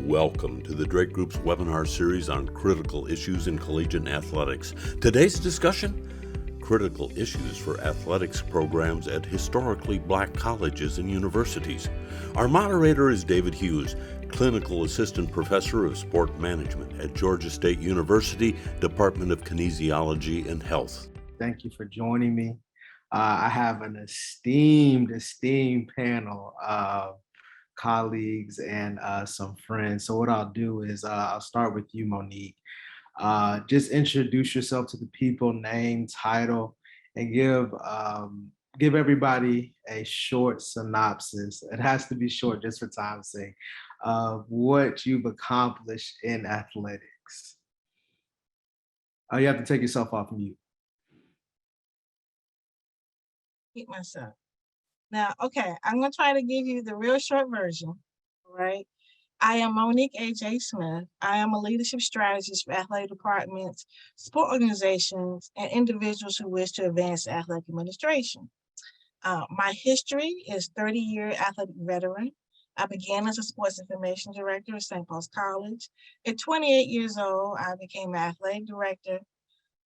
Welcome to the Drake Group's webinar series on critical issues in collegiate athletics. Today's discussion, critical issues for athletics programs at historically black colleges and universities. Our moderator is David Hughes, Clinical Assistant Professor of Sport Management at Georgia State University, Department of Kinesiology and Health. Thank you for joining me. I have an esteemed panel of colleagues and some friends. So what I'll do is I'll start with you, Monique. Just introduce yourself to the people, name, title, and give everybody a short synopsis. It has to be short just for time's sake, of what you've accomplished in athletics. You have to take yourself off mute. Keep myself. Now, okay, I'm going to try to give you the real short version, right? I am Monique A.J. Smith. I am a leadership strategist for athletic departments, sport organizations, and individuals who wish to advance athletic administration. My history is 30-year athletic veteran. I began as a sports information director at St. Paul's College. At 28 years old, I became an athletic director.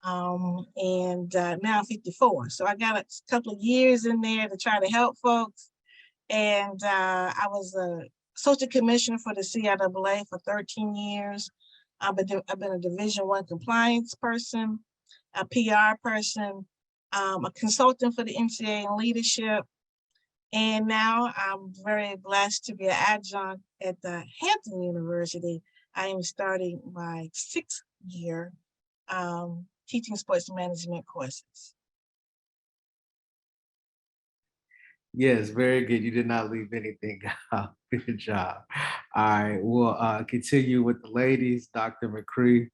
Now I'm 54. So I got a couple of years in there to try to help folks. And I was a associate commissioner for the CIAA for 13 years. I've been a Division I compliance person, a PR person, a consultant for the NCAA in leadership. And now I'm very blessed to be an adjunct at the Hampton University. I am starting my 6th year teaching sports management courses. Yes, very good. You did not leave anything out. Good job. All right, we'll continue with the ladies. Dr. McCree,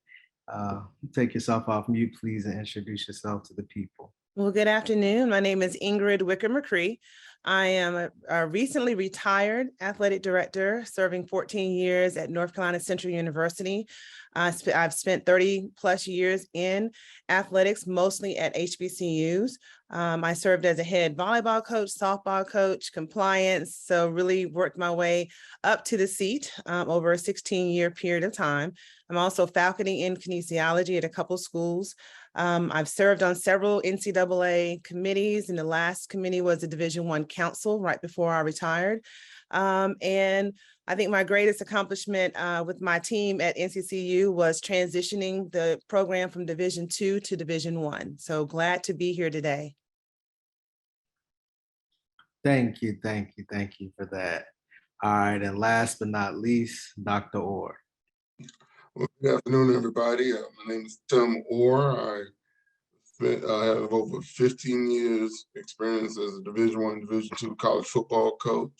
take yourself off mute, please, and introduce yourself to the people. Well, good afternoon. My name is Ingrid Wicker McCree. I am a recently retired athletic director serving 14 years at North Carolina Central University. I've spent 30 plus years in athletics, mostly at HBCUs. I served as a head volleyball coach, softball coach, compliance, so really worked my way up to the seat over a 16-year period of time. I'm also faculty in kinesiology at a couple schools. I've served on several NCAA committees, and the last committee was the Division I Council right before I retired. And I think my greatest accomplishment with my team at NCCU was transitioning the program from Division II to Division I. So glad to be here today. Thank you for that. All right, and last but not least, Dr. Orr. Well, good afternoon, everybody. My name is Tim Orr. I have over 15 years experience as a Division I, Division II college football coach.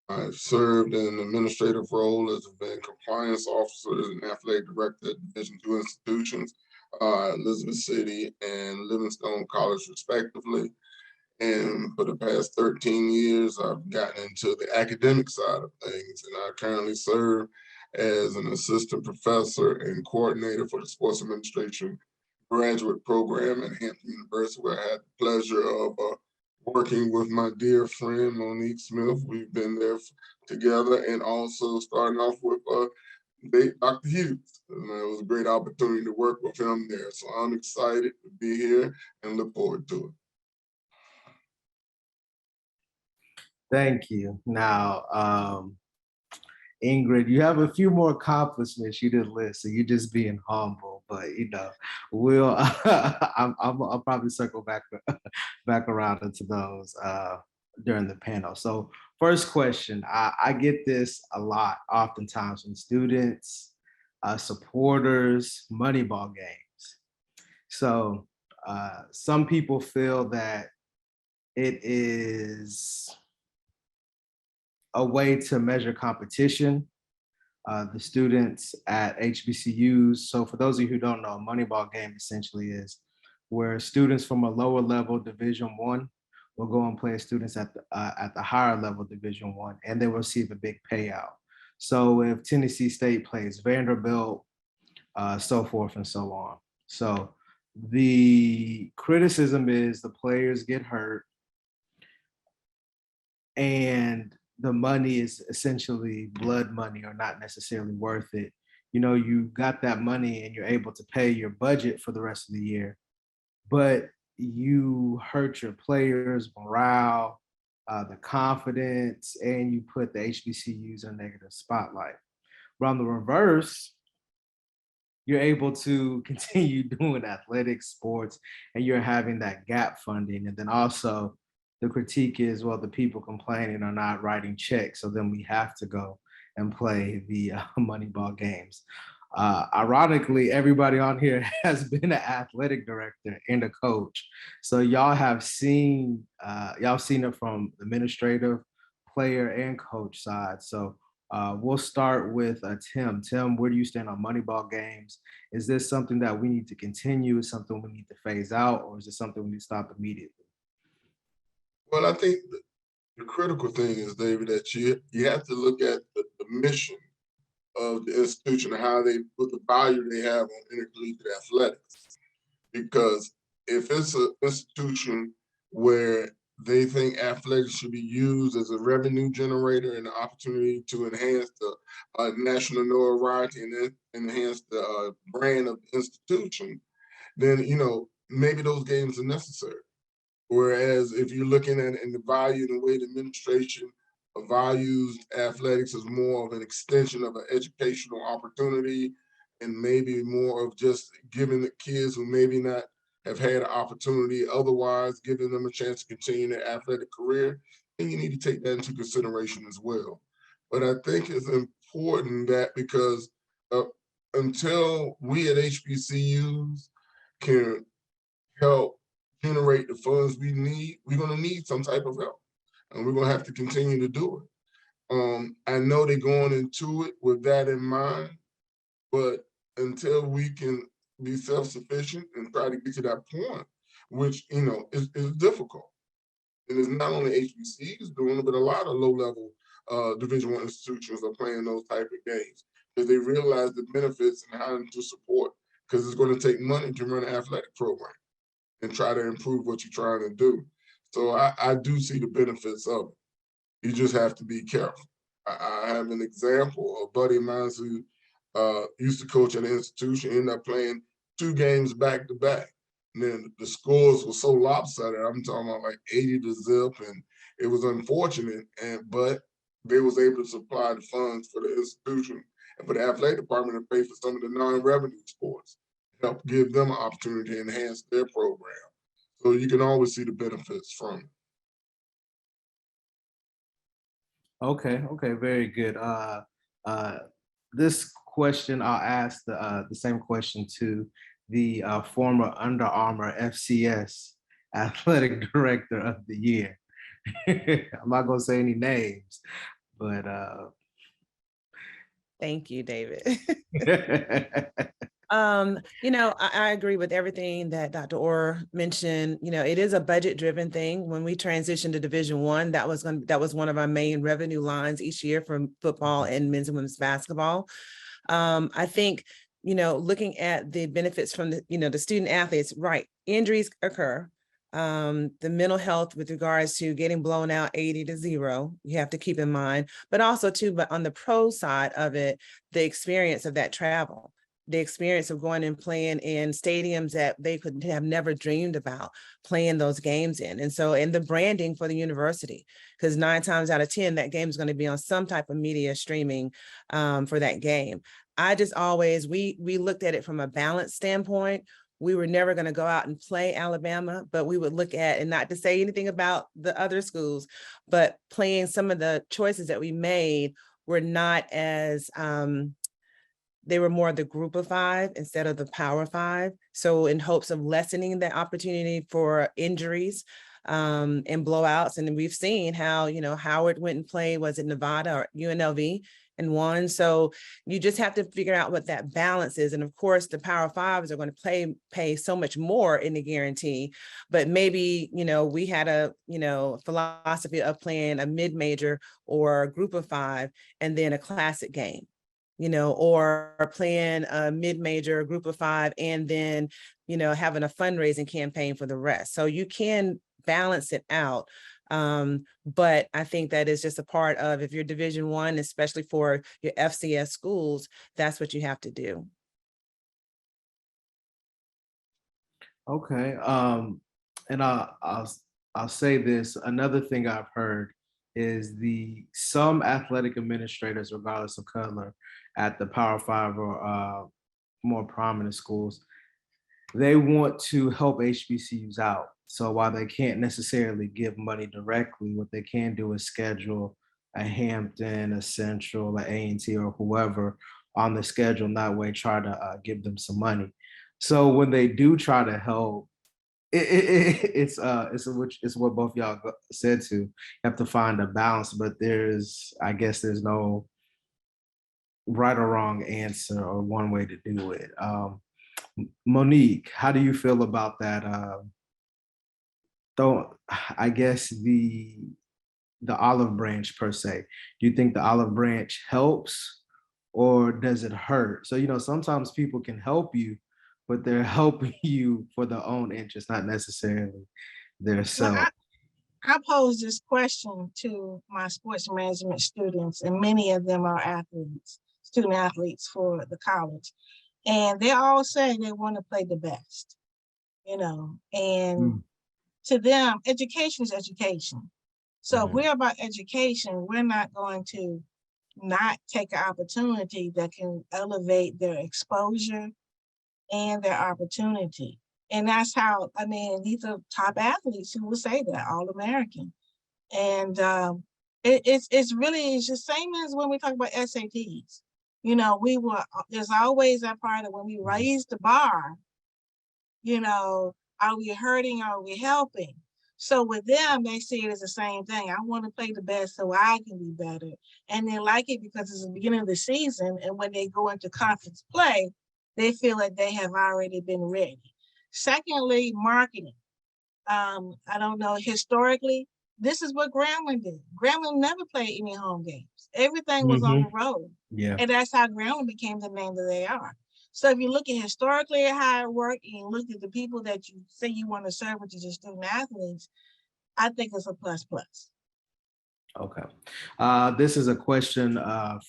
I've served in an administrative role as a compliance officer and athletic director at Division II institutions, Elizabeth City and Livingstone College, respectively. And for the past 13 years, I've gotten into the academic side of things, and I currently serve as an assistant professor and coordinator for the sports administration graduate program at Hampton University, where I had the pleasure of working with my dear friend Monique Smith. We've been there together, and also starting off with Dr. Hughes. And it was a great opportunity to work with him there. So I'm excited to be here and look forward to it. Thank you. Now, Ingrid, you have a few more accomplishments you didn't list, so you're just being humble. But we'll I'll probably circle back around into those during the panel. So first question, I get this a lot, oftentimes from students, supporters, Moneyball games. So some people feel that it is a way to measure competition, the students at HBCUs. So for those of you who don't know, a Moneyball game essentially is where students from a lower level Division I will go and play students at the higher level Division I, and they will receive a big payout. So if Tennessee State plays Vanderbilt, so forth and so on. So the criticism is the players get hurt, and the money is essentially blood money or not necessarily worth it. You know, you got that money and you're able to pay your budget for the rest of the year, but you hurt your players' morale, the confidence, and you put the HBCUs in a negative spotlight. But on the reverse, you're able to continue doing athletics, sports, and you're having that gap funding. And then also the critique is, well, the people complaining are not writing checks. So then we have to go and play the Moneyball games. Ironically, everybody on here has been an athletic director and a coach. So y'all seen it from the administrative, player, and coach side. So we'll start with Tim. Tim, where do you stand on Moneyball games? Is this something that we need to continue? Is something we need to phase out, or is it something we need to stop immediately? Well, I think the critical thing is, David, that you have to look at the mission of the institution and how they put the value they have on intercollegiate athletics. Because if it's an institution where they think athletics should be used as a revenue generator and an opportunity to enhance the national notoriety and enhance the brand of the institution, then maybe those games are necessary. Whereas if you're looking at it in the value and the way the administration values athletics as more of an extension of an educational opportunity and maybe more of just giving the kids who maybe not have had an opportunity otherwise, giving them a chance to continue their athletic career, then you need to take that into consideration as well. But I think it's important that because until we at HBCUs can help generate the funds we need, we're going to need some type of help, and we're going to have to continue to do it. I know they're going into it with that in mind, but until we can be self-sufficient and try to get to that point, which is difficult. And it's not only HBCUs doing it, but a lot of low-level Division I institutions are playing those type of games because they realize the benefits and how to support, because it's going to take money to run an athletic program and try to improve what you're trying to do. So I do see the benefits of it. You just have to be careful. I have an example, a buddy of mine who used to coach at an institution, ended up playing 2 games back to back. And then the scores were so lopsided. I'm talking about like 80-0, and it was unfortunate. But they was able to supply the funds for the institution and for the athletic department to pay for some of the non-revenue sports, help give them an opportunity to enhance their program. So you can always see the benefits from it. Okay, very good. This question, I'll ask the same question to the former Under Armour FCS Athletic Director of the Year. I'm not gonna say any names, but Thank you, David. I agree with everything that Dr. Orr mentioned. It is a budget-driven thing. When we transitioned to Division I, that was one of our main revenue lines each year from football and men's and women's basketball. I think, looking at the benefits from the student athletes, right? Injuries occur. The mental health with regards to getting blown out 80-0, you have to keep in mind, but also too, but on the pro side of it, the experience of that travel, the experience of going and playing in stadiums that they could have never dreamed about playing those games in. And the branding for the university, because 9 times out of 10, that game is going to be on some type of media streaming for that game. I just always, we looked at it from a balance standpoint. We were never going to go out and play Alabama, but we would look at, and not to say anything about the other schools, but playing some of the choices that we made were not as, they were more the group of 5 instead of the power 5. So in hopes of lessening the opportunity for injuries and blowouts. And we've seen how, Howard went and played, was it Nevada or UNLV, and won. So you just have to figure out what that balance is. And of course, the power 5s are going to pay so much more in the guarantee, but maybe, we had a, philosophy of playing a mid-major or a group of 5 and then a classic game, or playing a mid-major group of 5 and then, having a fundraising campaign for the rest. So you can balance it out. But I think that is just a part of, if you're Division I, especially for your FCS schools, that's what you have to do. Okay. And I'll say this. Another thing I've heard is some athletic administrators, regardless of color, at the Power Five or more prominent schools, they want to help HBCUs out. So while they can't necessarily give money directly, what they can do is schedule a Hampton, a Central, a A&T, or whoever on the schedule, and that way try to give them some money. So when they do try to help, it's what both y'all said to. You have to find a balance, but I guess there's no right or wrong answer or one way to do it. Monique, how do you feel about that? I guess the olive branch per se. Do you think the olive branch helps or does it hurt? So, sometimes people can help you, but they're helping you for their own interest, not necessarily their self. Well, I pose this question to my sports management students, and many of them are athletes, student athletes for the college. And they all say they want to play the best, and to them, education is education. So if we're about education, we're not going to not take an opportunity that can elevate their exposure and their opportunity. And that's how, these are top athletes who will say that, All-American. And it's the same as when we talk about SATs. There's always that part of when we raise the bar, are we hurting or are we helping? So with them, they see it as the same thing. I want to play the best so I can be better. And they like it because it's the beginning of the season. And when they go into conference play, they feel like they have already been ready. Secondly, marketing. I don't know, historically, this is what Grambling did. Grambling never played any home games. Everything was on the road. Yeah. And that's how Grambling became the name that they are. So if you look at historically at how it worked and you look at the people that you say you want to serve, which is your student athletes, I think it's a plus. Okay. This is a question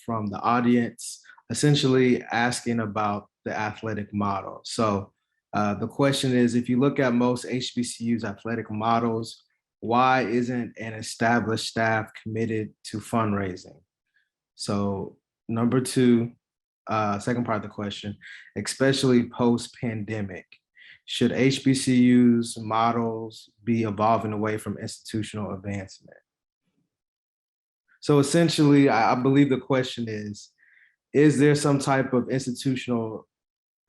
from the audience, essentially asking about the athletic model. So the question is, if you look at most HBCUs athletic models, why isn't an established staff committed to fundraising? So number two, second part of the question, especially post-pandemic, should HBCUs models be evolving away from institutional advancement? So essentially, I believe the question is there some type of institutional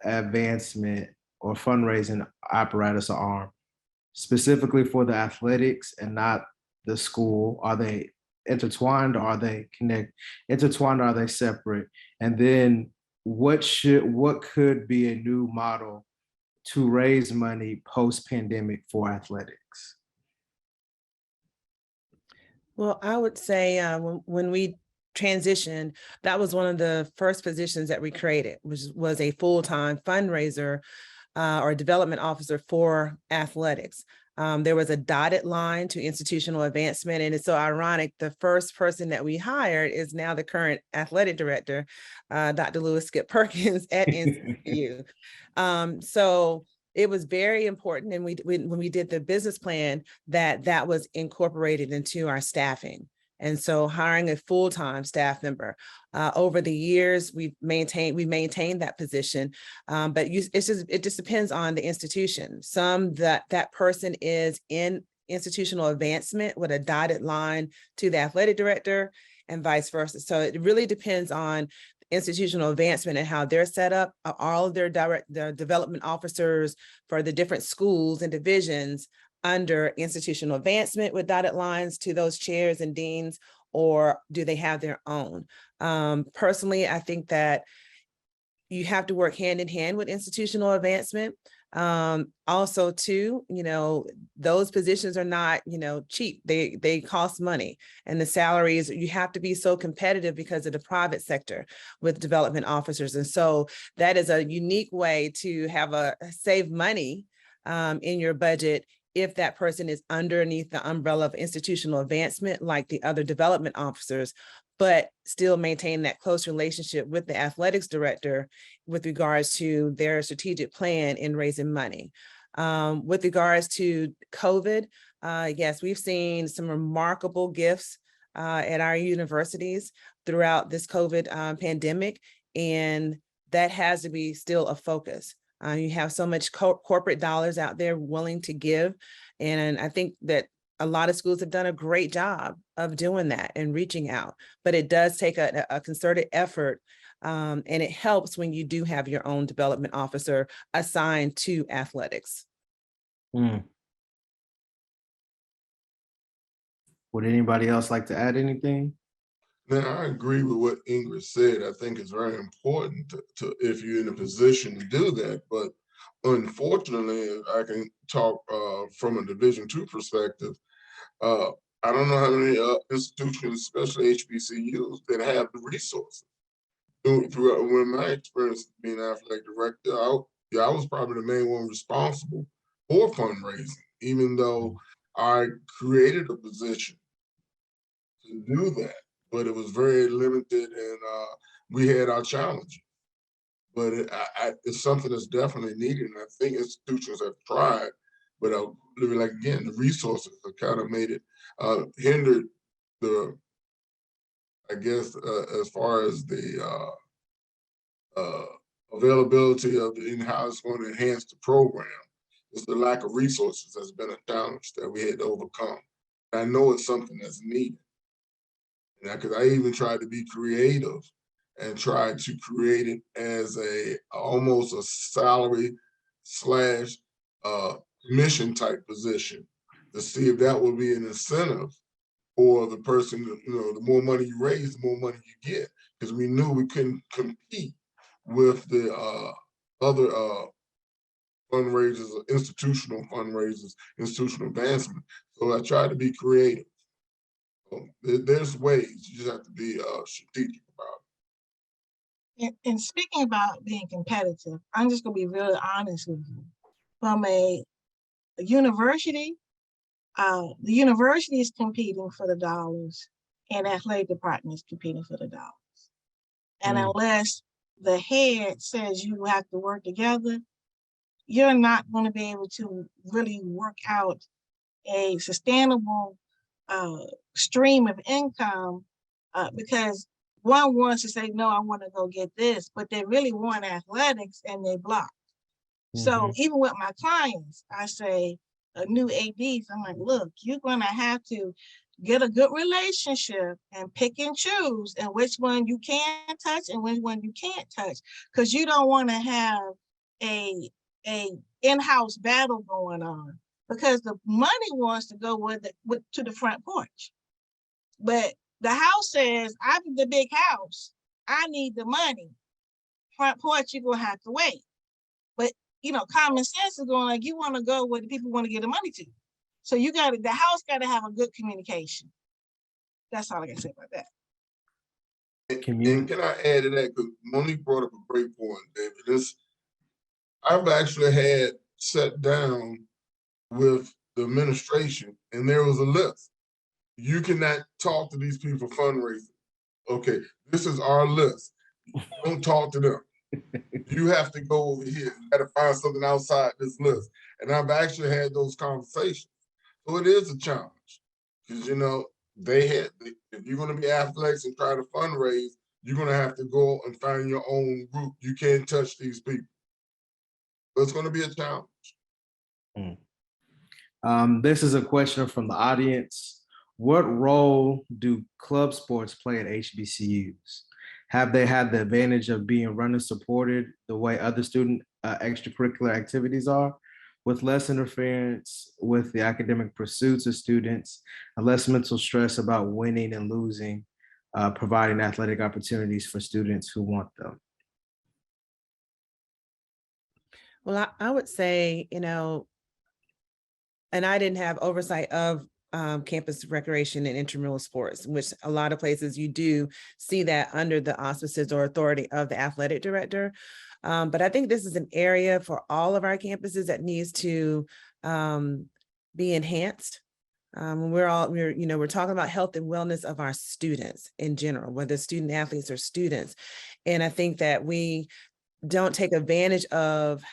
advancement or fundraising apparatus or arm specifically for the athletics and not the school? Are they intertwined? Or are they intertwined? Or are they separate? And then what could be a new model to raise money post-pandemic for athletics? Well, I would say when we transitioned, that was one of the first positions that we created, which was a full-time fundraiser or development officer for athletics. There was a dotted line to institutional advancement. And it's so ironic, the first person that we hired is now the current athletic director, Dr. Lewis Skip Perkins at NCU. So it was very important. And when we did the business plan, that was incorporated into our staffing. And so hiring a full-time staff member over the years, we maintained that position, but it just depends on the institution. Some that person is in institutional advancement with a dotted line to the athletic director and vice versa. So it really depends on institutional advancement and how they're set up. All of their development officers for the different schools and divisions under institutional advancement with dotted lines to those chairs and deans, or do they have their own? Personally, I think that you have to work hand in hand with institutional advancement. Also too, those positions are not, cheap. They cost money, and the salaries, you have to be so competitive because of the private sector with development officers. And so that is a unique way to have save money in your budget if that person is underneath the umbrella of institutional advancement, like the other development officers, but still maintain that close relationship with the athletics director with regards to their strategic plan in raising money. With regards to COVID, yes, we've seen some remarkable gifts at our universities throughout this COVID pandemic, and that has to be still a focus. You have so much corporate dollars out there willing to give, and I think that a lot of schools have done a great job of doing that and reaching out, but it does take a concerted effort, and it helps when you do have your own development officer assigned to athletics. Would anybody else like to add anything? Now, I agree with what Ingrid said. I think it's very important to if you're in a position to do that. But unfortunately, I can talk from a Division II perspective. I don't know how many institutions, especially HBCUs, that have the resources. Throughout when my experience being athletic director, I was probably the main one responsible for fundraising, even though I created a position to do that, but it was very limited, and we had our challenges. But it's something that's definitely needed, and I think institutions have tried, but like again, the resources have kind of made it hindered the, I guess, as far as the availability of and how it's going to enhance the program. It's the lack of resources that's been a challenge that we had to overcome. I know it's something that's needed. Because I even tried to be creative and tried to create it as almost a salary slash mission type position to see if that would be an incentive for the person. The more money you raise, the more money you get, because we knew we couldn't compete with the other fundraisers, institutional fundraisers, institutional advancement. So I tried to be creative. There's ways, you just have to be strategic about it. And speaking about being competitive, I'm just gonna be really honest with you. From a university, the university is competing for the dollars, and athletic department is competing for the dollars. And unless the head says you have to work together, you're not going to be able to really work out a sustainable stream of income, because one wants to say, no, I want to go get this, but they really want athletics and they block. So even with my clients, I say, new ADs, I'm like, look, you're going to have to get a good relationship and pick and choose, and which one you can touch and which one you can't touch, because you don't want to have a in-house battle going on, because the money wants to go to the front porch. But the house says, I'm the big house, I need the money. Front porch, you're going to have to wait. But, common sense is going like, you want to go where the people want to get the money to. So the house got to have a good communication. That's all I can say about that. And can I add to that? Because Monique brought up a great point, David. I've actually had sat down with the administration, and there was a list. You cannot talk to these people for fundraising. Okay, this is our list. Don't talk to them. You have to go over here. You got to find something outside this list. And I've actually had those conversations. So it is a challenge, because if you're going to be athletics and try to fundraise, you're going to have to go and find your own group. You can't touch these people. So it's going to be a challenge. This is a question from the audience. What role do club sports play at HBCUs? Have they had the advantage of being run and supported the way other student extracurricular activities are, with less interference with the academic pursuits of students and less mental stress about winning and losing, providing athletic opportunities for students who want them? Well, I would say, and I didn't have oversight of campus recreation and intramural sports, which a lot of places you do see that under the auspices or authority of the athletic director. But I think this is an area for all of our campuses that needs to be enhanced. We're talking about health and wellness of our students in general, whether student athletes or students. And I think that we don't take advantage of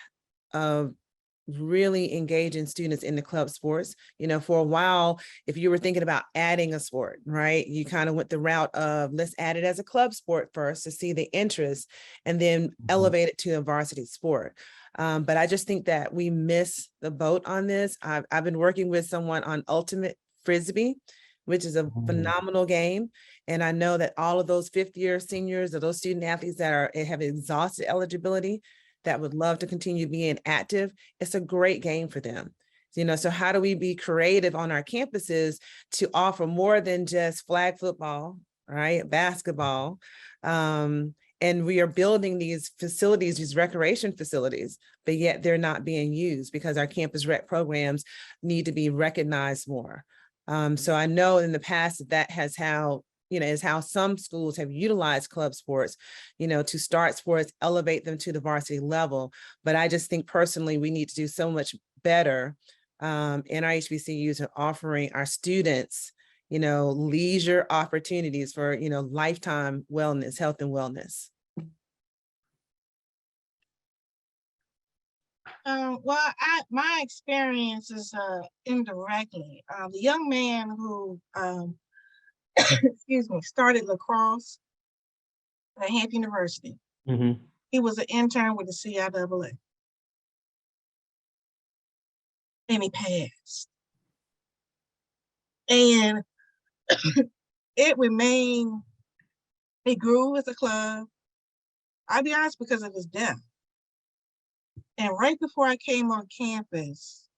really engaging students in the club sports. For a while, if you were thinking about adding a sport, right, you kind of went the route of let's add it as a club sport first to see the interest and then elevate it to a varsity sport. But I just think that we miss the boat on this. I've been working with someone on ultimate frisbee, which is a phenomenal game. And I know that all of those fifth year seniors or those student athletes that have exhausted eligibility that would love to continue being active, it's a great game for them. So how do we be creative on our campuses to offer more than just flag football, right? Basketball. And we are building these facilities, these recreation facilities, but yet they're not being used because our campus rec programs need to be recognized more. So I know in the past that is how some schools have utilized club sports, to start sports, elevate them to the varsity level. But I just think personally, we need to do so much better in our HBCUs and offering our students, leisure opportunities for, lifetime wellness, health and wellness. Well, my experience is indirectly. The young man who excuse me, started lacrosse at Hampton University. He was an intern with the CIAA. And he passed. And it grew as a club. I'll be honest, because of his death. And right before I came on campus,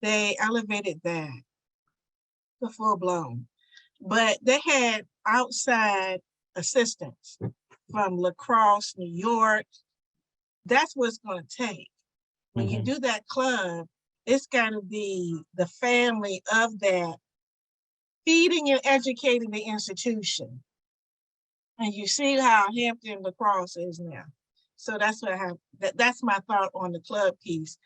they elevated that to full blown. But they had outside assistance from Lacrosse, New York. That's what it's going to take. When you do that club, it's got to be the family of that feeding and educating the institution. And you see how Hampton Lacrosse is now. So that's what I have. That's my thought on the club piece.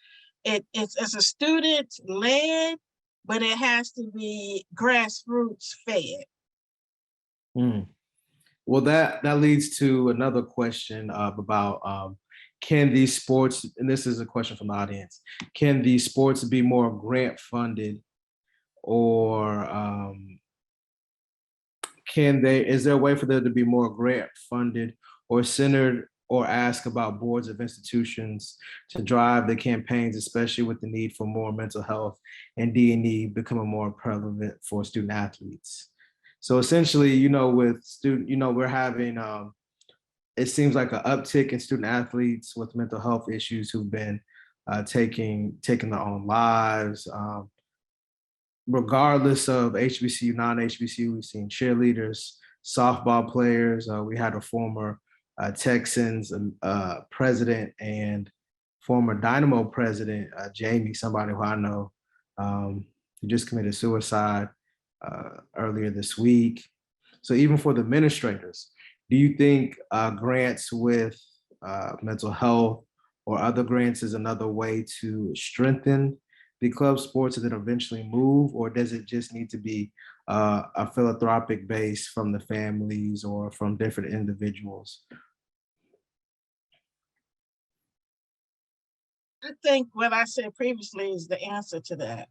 It's a student led, but it has to be grassroots fed. Well, that leads to another question about can these sports, and this is a question from the audience, can these sports be more grant funded, or is there a way for them to be more grant funded or centered, or ask about boards of institutions to drive the campaigns, especially with the need for more mental health and D&E becoming more prevalent for student athletes? So essentially, with student, we're having, it seems like an uptick in student athletes with mental health issues who've been taking their own lives. Regardless of HBCU, non-HBCU, we've seen cheerleaders, softball players. We had a former Texans president and former Dynamo president, Jamie, somebody who I know, who just committed suicide earlier this week. So even for the administrators, do you think grants with mental health or other grants is another way to strengthen the club sports and then eventually move, or does it just need to be a philanthropic base from the families or from different individuals? I think what I said previously is the answer to that.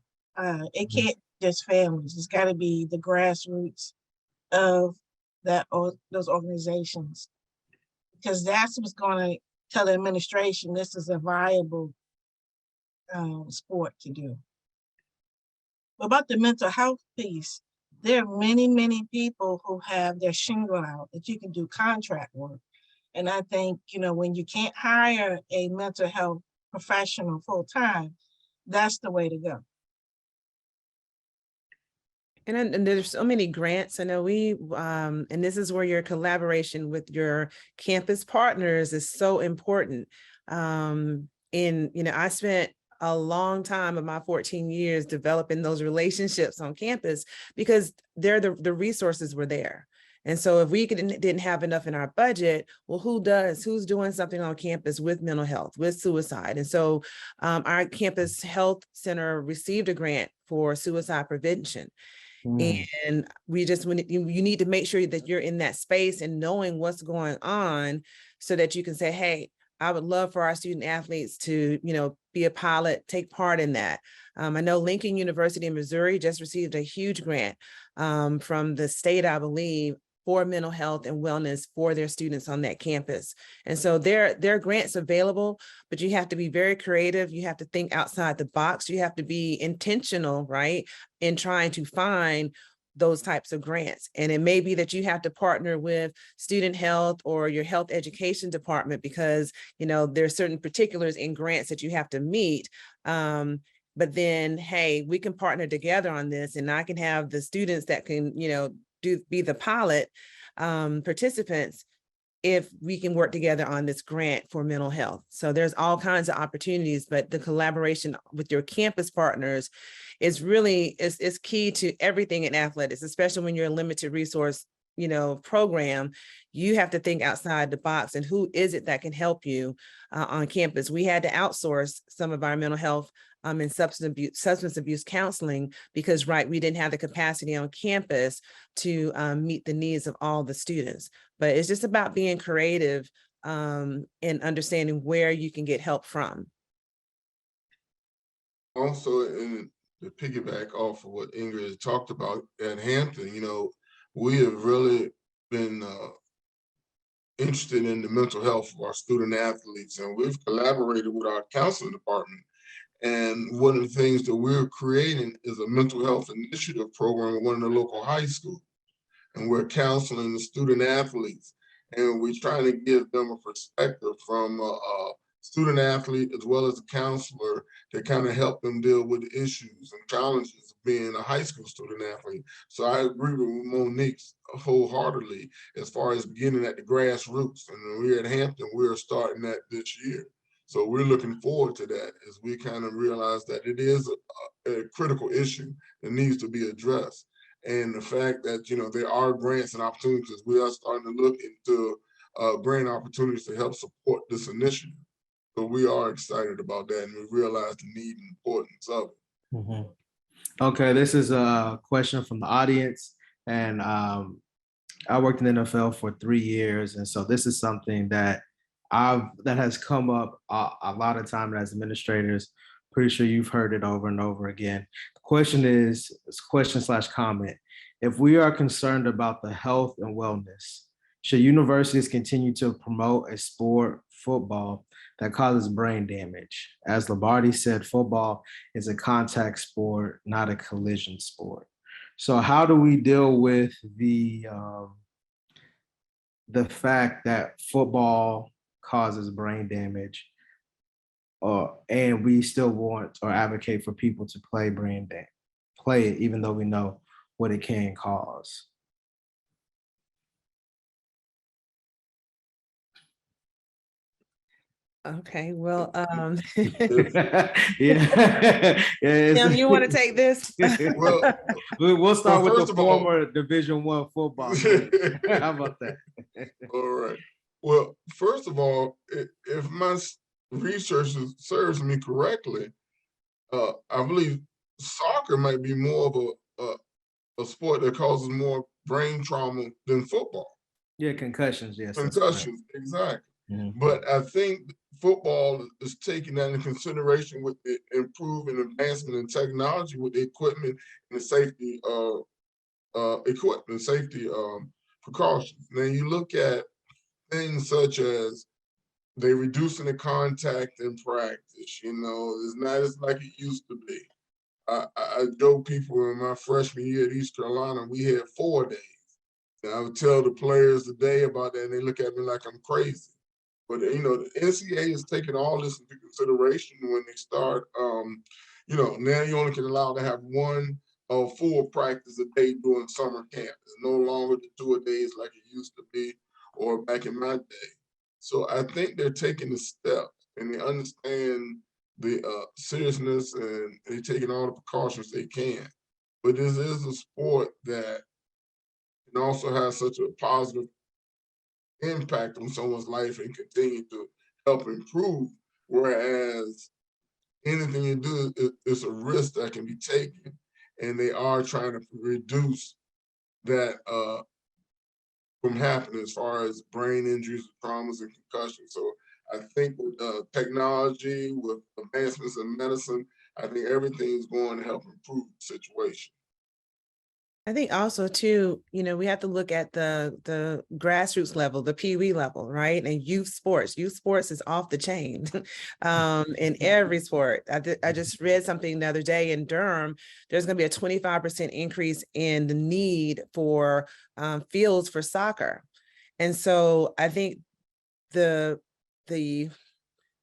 It can't just families. It's got to be the grassroots of those organizations, because that's what's going to tell the administration this is a viable sport to do. About the mental health piece, there are many, many people who have their shingle out that you can do contract work. And I think, when you can't hire a mental health professional full time, that's the way to go. And there's so many grants. I know and this is where your collaboration with your campus partners is so important. I spent a long time of my 14 years developing those relationships on campus because the resources were there. And so if we didn't have enough in our budget, well, who's doing something on campus with mental health, with suicide? And so our campus health center received a grant for suicide prevention. And we just, you need to make sure that you're in that space and knowing what's going on so that you can say, hey, I would love for our student athletes to, be a pilot, take part in that. I know Lincoln University in Missouri just received a huge grant from the state, I believe, for mental health and wellness for their students on that campus. And so there are grants available, but you have to be very creative. You have to think outside the box. You have to be intentional, right, in trying to find those types of grants. And it may be that you have to partner with student health or your health education department because, there's certain particulars in grants that you have to meet. But then, hey, we can partner together on this, and I can have the students that can, be the pilot participants if we can work together on this grant for mental health. So there's all kinds of opportunities, but the collaboration with your campus partners is really is key to everything in athletics, especially when you're a limited resource, program. You have to think outside the box, and who is it that can help you on campus? We had to outsource some of our mental health and substance abuse counseling because, we didn't have the capacity on campus to meet the needs of all the students. But it's just about being creative and understanding where you can get help from. Also, in the piggyback off of what Ingrid talked about at Hampton, we have really been interested in the mental health of our student athletes, and we've collaborated with our counseling department. And one of the things that we're creating is a mental health initiative program at one of the local high schools. And we're counseling the student athletes, and we're trying to give them a perspective from a student athlete as well as a counselor to kind of help them deal with the issues and challenges of being a high school student athlete. So I agree with Monique wholeheartedly as far as beginning at the grassroots. And we're at Hampton, we're starting that this year. So we're looking forward to that as we kind of realize that it is a critical issue that needs to be addressed. And the fact that, there are grants and opportunities, we are starting to look into grant opportunities to help support this initiative. So we are excited about that, and we realize the need and importance of it. Okay, this is a question from the audience, and I worked in the NFL for 3 years, and so this is something that has come up a lot of time as administrators. Pretty sure you've heard it over and over again. The question is question/comment. If we are concerned about the health and wellness, should universities continue to promote a sport, football, that causes brain damage? As Lombardi said, football is a contact sport, not a collision sport. So how do we deal with the fact that football causes brain damage, and we still want or advocate for people to play it, even though we know what it can cause? Okay, well, yeah. Tim, you want to take this? Well, we'll start with first the of all- former Division I football team. How about that? All right. Well, first of all, if my research serves me correctly, I believe soccer might be more of a sport that causes more brain trauma than football. Yeah, concussions. Yes, that's Concussions, exactly. correct. But I think football is taking that into consideration with the improvement, advancement in technology, with the equipment and the safety precautions. Now you look at things such as they reducing the contact in practice. It's not as like it used to be. I joke people in my freshman year at East Carolina, we had 4 days. And I would tell the players today about that, and they look at me like I'm crazy. But the NCAA is taking all this into consideration when they start. Now you only can allow to have one full practice a day during summer camp. It's no longer the 2-a-days like it used to be, or back in my day. So I think they're taking the steps, and they understand the seriousness, and they're taking all the precautions they can. But this is a sport that and also has such a positive impact on someone's life and continue to help improve. Whereas anything you do is a risk that can be taken, and they are trying to reduce that from happening as far as brain injuries, traumas, and concussions. So I think with technology, with advancements in medicine, I think everything's going to help improve the situation. I think also too, we have to look at the grassroots level, the Pee Wee level, right? And youth sports. Youth sports is off the chain in every sport. I just read something the other day in Durham. There's going to be a 25% increase in the need for fields for soccer, and so I think the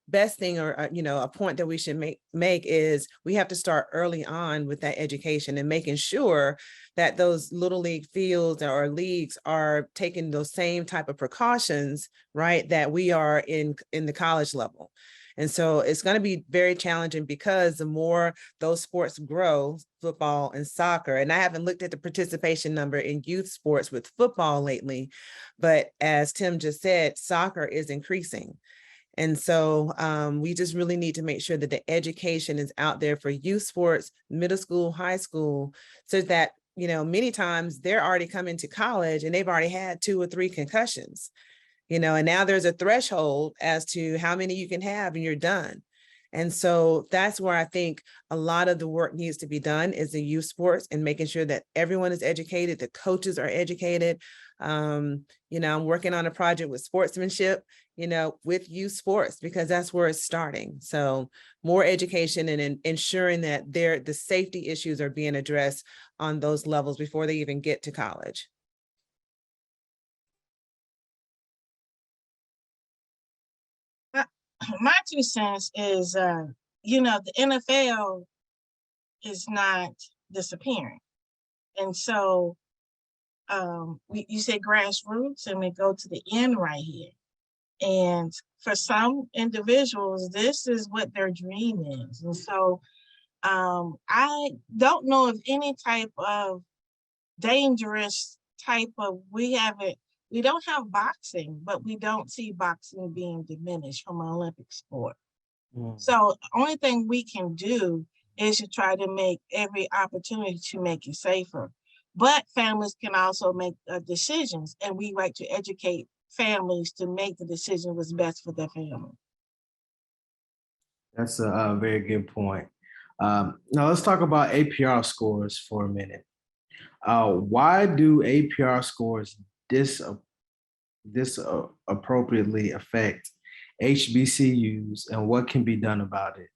best thing, or a point that we should make is we have to start early on with that education and making sure that those little league fields or leagues are taking those same type of precautions, right, that we are in the college level. And so it's going to be very challenging, because the more those sports grow, football and soccer, and I haven't looked at the participation number in youth sports with football lately, but as Tim just said, soccer is increasing. And so we just really need to make sure that the education is out there for youth sports, middle school, high school, so that, many times they're already coming to college and they've already had 2 or 3 concussions, and now there's a threshold as to how many you can have and you're done. And so that's where I think a lot of the work needs to be done, is the youth sports, and making sure that everyone is educated, the coaches are educated. I'm working on a project with sportsmanship, with youth sports, because that's where it's starting. So more education and ensuring that the safety issues are being addressed on those levels before they even get to college. My 2 cents is, the NFL is not disappearing. And so you say grassroots, and we go to the end right here. And for some individuals, this is what their dream is. And so I don't know of any type of dangerous type of, we don't have boxing, but we don't see boxing being diminished from an Olympic sport. So the only thing we can do is to try to make every opportunity to make it safer. But families can also make decisions, and we like to educate families to make the decision what's best for their family. That's a very good point. Now let's talk about APR scores for a minute. Why do APR scores appropriately affect HBCUs, and what can be done about it?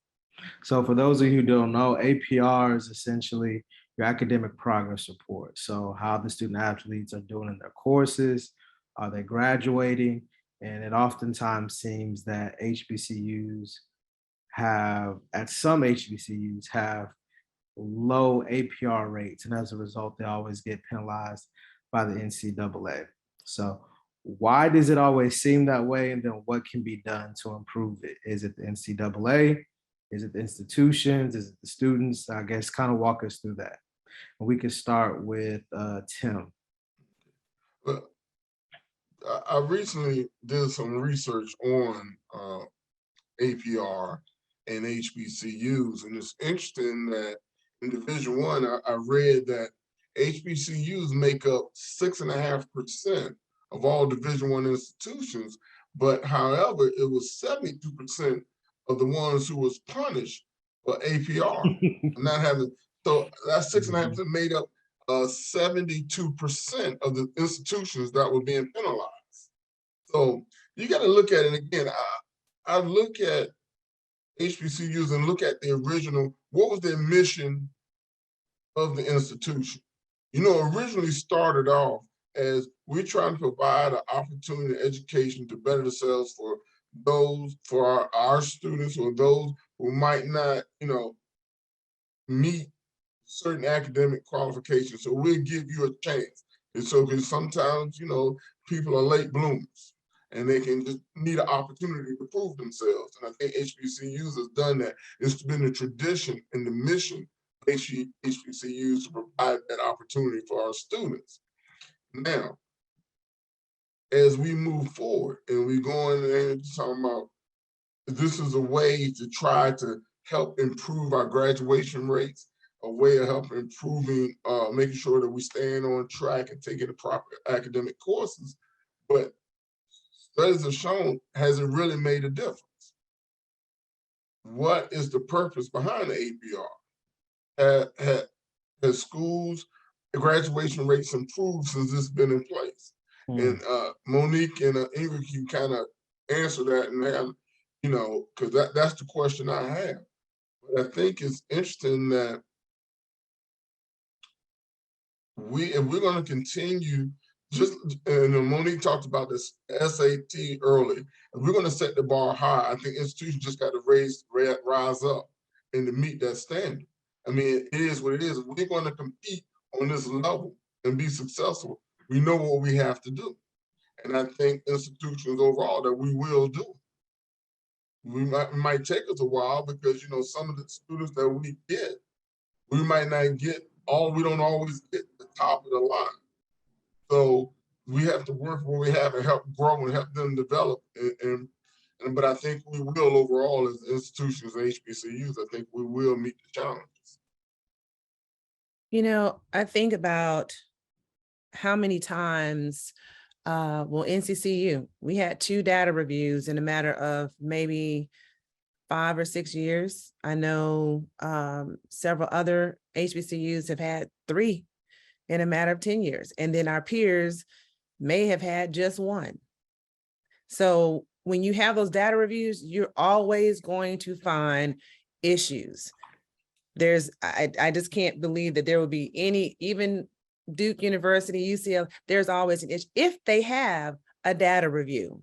So for those of you who don't know, APR is essentially your academic progress report. So how the student athletes are doing in their courses, are they graduating? And it oftentimes seems that some HBCUs have low APR rates, and as a result, they always get penalized by the NCAA. So why does it always seem that way? And then what can be done to improve it? Is it the NCAA? Is it the institutions? Is it the students? I guess kind of walk us through that. And we can start with Tim. Well, I recently did some research on APR and HBCUs, and it's interesting that in Division I, I read that HBCUs make up 6.5% of all Division I institutions, but however, it was 72% of the ones who was punished for APR not having. So that 6.5% made up 72% of the institutions that were being penalized. So you got to look at it again. I look at HBCUs and look at the original, what was their mission of the institution? Originally started off as we're trying to provide an opportunity and education to better themselves for our students, or those who might not, meet certain academic qualifications. So we'll give you a chance. And so, because sometimes, people are late bloomers, and they can just need an opportunity to prove themselves. And I think HBCUs has done that. It's been the tradition and the mission of HBCUs to provide that opportunity for our students. Now, as we move forward and we going and talking about this is a way to try to help improve our graduation rates, a way of helping improving, making sure that we stand on track and taking the proper academic courses. But studies have shown, has it really made a difference? What is the purpose behind the APR? Has schools graduation rates improved since it's been in place? And Monique and Ingrid, you kind of answer that and have, you know, because that's the question I have. But I think it's interesting that if we're going to continue, just and Monique talked about this SAT early, if we're going to set the bar high, I think institutions just got to rise up and to meet that standard. I mean, it is what it is. If we're going to compete on this level and be successful, we know what we have to do. And I think institutions overall that we will do. It might take us a while because, you know, some of the students that we get, we might not get we don't always get the top of the line. So we have to work where we have and help grow and help them develop. But I think we will overall as institutions and HBCUs, I think we will meet the challenges. You know, I think about how many times, NCCU, we had 2 data reviews in a matter of maybe 5 or 6 years. I know several other HBCUs have had 3 in a matter of 10 years. And then our peers may have had just 1. So when you have those data reviews, you're always going to find issues. I just can't believe that there would be any, even Duke University, UCLA, there's always an issue if they have a data review.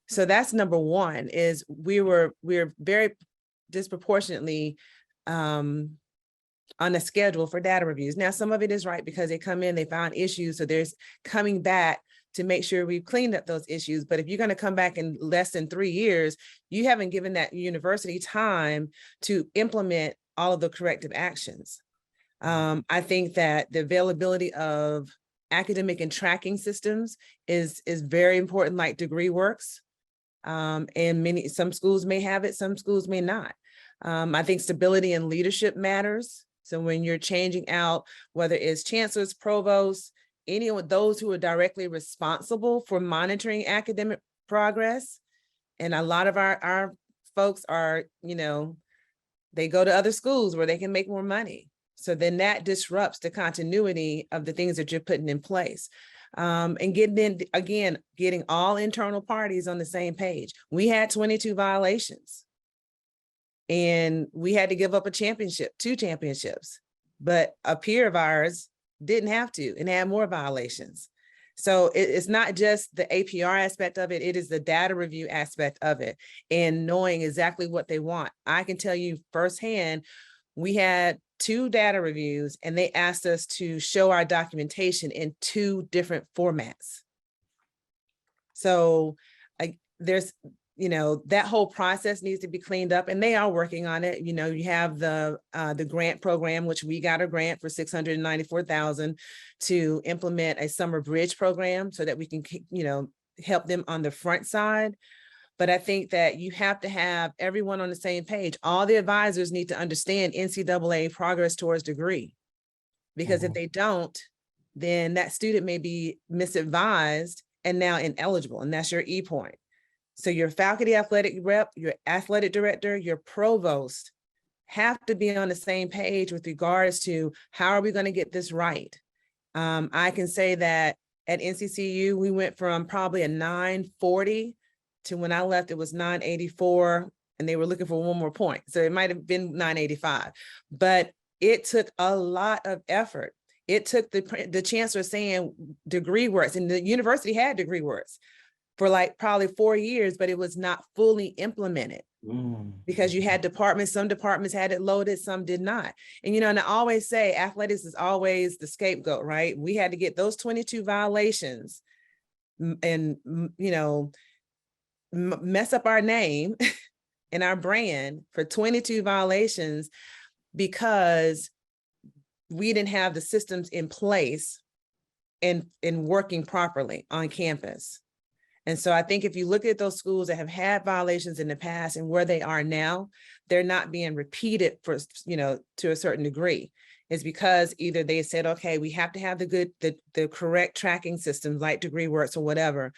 So that's number one, is we're very disproportionately on the schedule for data reviews. Now, some of it is right because they come in, they found issues. So there's coming back to make sure we've cleaned up those issues. But if you're going to come back in less than 3 years, you haven't given that university time to implement all of the corrective actions. I think that the availability of academic and tracking systems is very important, like DegreeWorks. And some schools may have it, some schools may not. I think stability and leadership matters. So when you're changing out, whether it's chancellors, provosts, any of those who are directly responsible for monitoring academic progress, and a lot of our folks are, you know, they go to other schools where they can make more money. So then that disrupts the continuity of the things that you're putting in place. And getting all internal parties on the same page. We had 22 violations and we had to give up 2 championships, but a peer of ours didn't have to and had more violations. So it's not just the APR aspect of it, it is the data review aspect of it and knowing exactly what they want. I can tell you firsthand, we had 2 data reviews and they asked us to show our documentation in 2 different formats. So there's, you know, that whole process needs to be cleaned up and they are working on it. You know, you have the grant program, which we got a grant for $694,000 to implement a summer bridge program so that we can, you know, help them on the front side. But I think that you have to have everyone on the same page. All the advisors need to understand NCAA progress towards degree, because if they don't, then that student may be misadvised and now ineligible, and that's your E point. So your faculty athletic rep, your athletic director, your provost have to be on the same page with regards to how are we going to get this right. I can say that at NCCU, we went from probably a 940 to when I left, it was 984 and they were looking for 1 more point. So it might've been 985, but it took a lot of effort. It took the chancellor saying DegreeWorks, and the university had DegreeWorks for like probably 4 years, but it was not fully implemented because you had departments, some departments had it loaded, some did not. And, you know, and I always say athletics is always the scapegoat, right? We had to get those 22 violations and, you know, mess up our name and our brand for 22 violations because we didn't have the systems in place and working properly on campus. And so I think if you look at those schools that have had violations in the past and where they are now, they're not being repeated for, to a certain degree. Is because either they said, okay, we have to have the correct tracking systems like DegreeWorks or whatever.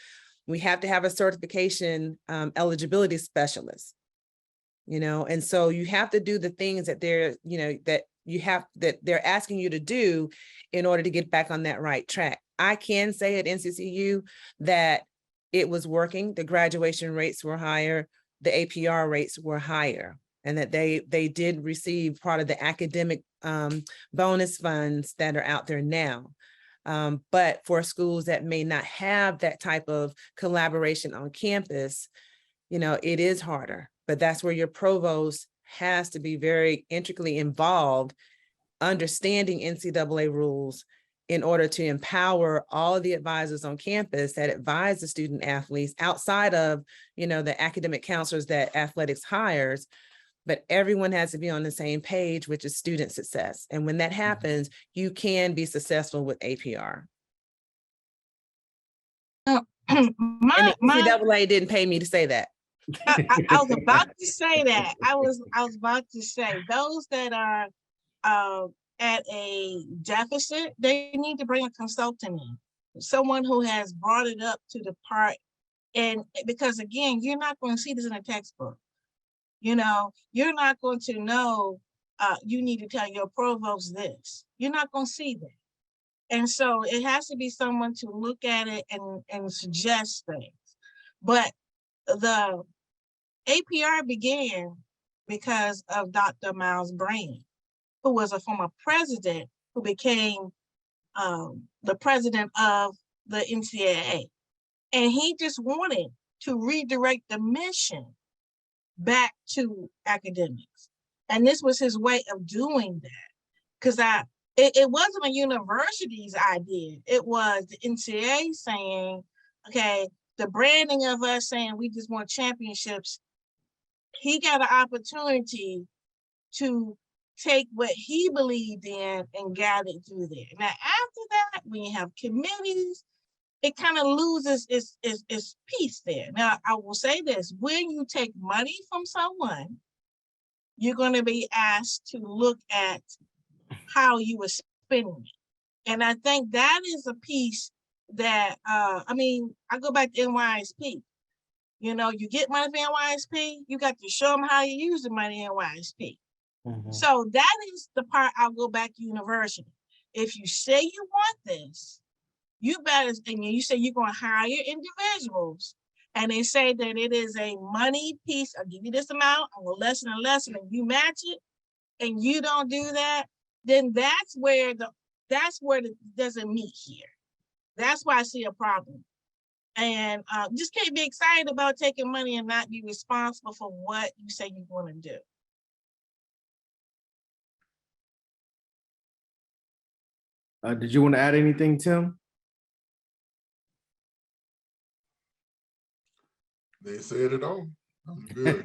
We have to have a certification eligibility specialist, and so you have to do the things that they're, that they're asking you to do in order to get back on that right track. I can say at NCCU that it was working. The graduation rates were higher, the APR rates were higher, and that they did receive part of the academic bonus funds that are out there now. But for schools that may not have that type of collaboration on campus, it is harder. But that's where your provost has to be very intricately involved, understanding NCAA rules in order to empower all of the advisors on campus that advise the student athletes outside of, the academic counselors that athletics hires. But everyone has to be on the same page, which is student success. And when that happens, you can be successful with APR. And the NCAA didn't pay me to say that. I was about to say that. I was about to say those that are at a deficit, they need to bring a consultant in, someone who has brought it up to the part. And because again, you're not going to see this in a textbook. You're not going to know, you need to tell your provost this. You're not going to see that. And so it has to be someone to look at it and suggest things. But the APR began because of Dr. Miles Brain, who was a former president who became the president of the NCAA. And he just wanted to redirect the mission back to academics. And this was his way of doing that. Because it wasn't a university's idea. It was the NCAA saying, okay, the branding of us saying we just want championships. He got an opportunity to take what he believed in and guide it through there. Now, after that, when you have committees, it kind of loses its piece there. Now, I will say this, when you take money from someone, you're going to be asked to look at how you were spending it. And I think that is a piece that, I go back to NYSP. You get money from NYSP, you got to show them how you use the money in NYSP. Mm-hmm. So that is the part I'll go back to university. If you say you want this, you better, and you say you're going to hire individuals, and they say that it is a money piece, I'll give you this amount, I will lessen and lessen, and you match it, and you don't do that, then that's where it doesn't meet here. That's why I see a problem. And just can't be excited about taking money and not be responsible for what you say you want to do. Did you want to add anything, Tim? They said it all. I'm good.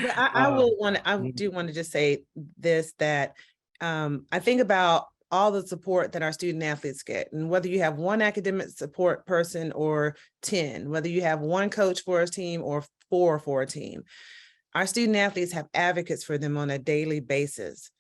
But I do want to just say this, that I think about all the support that our student athletes get, and whether you have one academic support person or 10, whether you have one coach for a team or 4 for a team, our student athletes have advocates for them on a daily basis.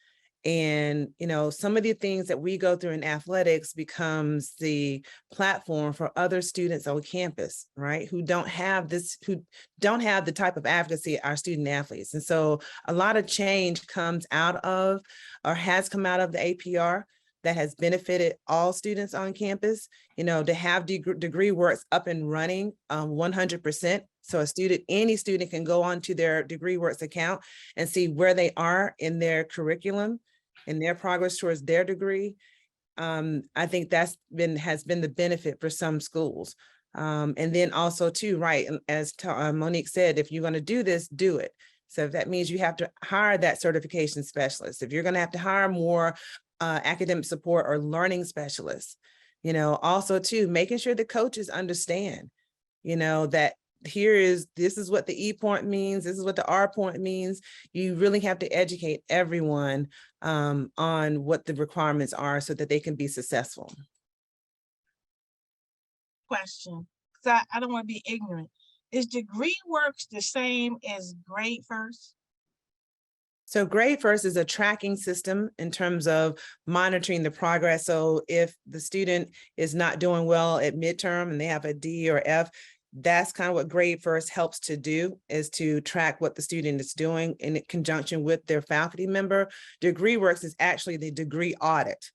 And, some of the things that we go through in athletics becomes the platform for other students on campus, right? Who don't have the type of advocacy our student athletes. And so a lot of change comes out of, or has come out of, the APR that has benefited all students on campus, to have DegreeWorks up and running 100%. So any student can go onto their DegreeWorks account and see where they are in their curriculum and their progress towards their degree. I think has been the benefit for some schools. And then also too, right, as Monique said, if you're going to do this, do it. So if that means you have to hire that certification specialist, if you're going to have to hire more academic support or learning specialists, also too, making sure the coaches understand, that this is what the E point means, this is what the R point means. You really have to educate everyone on what the requirements are so that they can be successful. Question, because I don't want to be ignorant. Is degree works the same as grade first? So Grade First is a tracking system in terms of monitoring the progress. So if the student is not doing well at midterm and they have a D or F, that's kind of what Grade First helps to do, is to track what the student is doing in conjunction with their faculty member. Degree Works is actually the degree audit.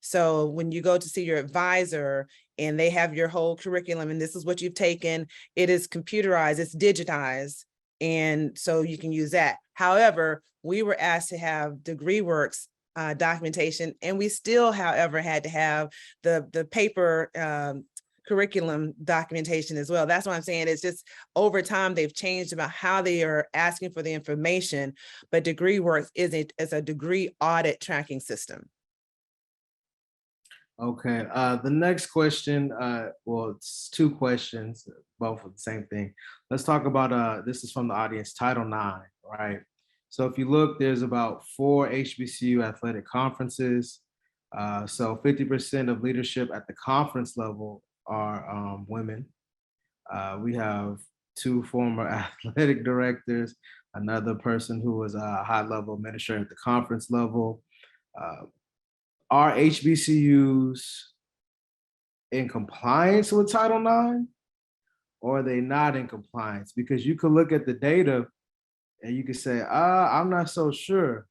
So when you go to see your advisor and they have your whole curriculum and this is what you've taken, it is computerized, it's digitized. And so you can use that. However, we were asked to have Degree Works documentation, and we still, however, had to have the paper curriculum documentation as well. That's what I'm saying. It's just over time, they've changed about how they are asking for the information, but Degree Works is a degree audit tracking system. Okay, the next question, well, it's two questions, both of the same thing. Let's talk about, this is from the audience, Title IX, right? So if you look, there's about 4 HBCU athletic conferences. So 50% of leadership at the conference level are women. We have 2 former athletic directors, another person who was a high-level administrator at the conference level. Are HBCUs in compliance with Title IX, or are they not in compliance? Because you could look at the data and you could say, I'm not so sure.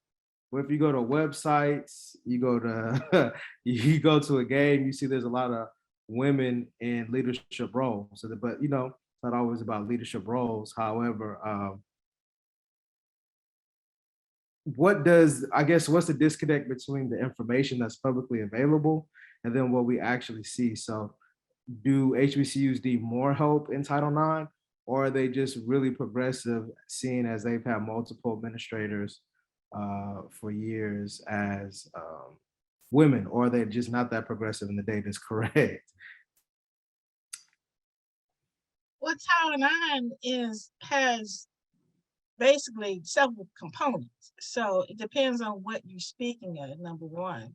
But if you go to websites, you go to you go to a game, you see there's a lot of women in leadership roles. So, but you know, it's not always about leadership roles. However, what's the disconnect between the information that's publicly available and then what we actually see? So do HBCUs need more help in Title IX, or are they just really progressive, seeing as they've had multiple administrators for years as women, or are they just not that progressive and the data is correct? What Title IX has basically several components. So it depends on what you're speaking of, number one.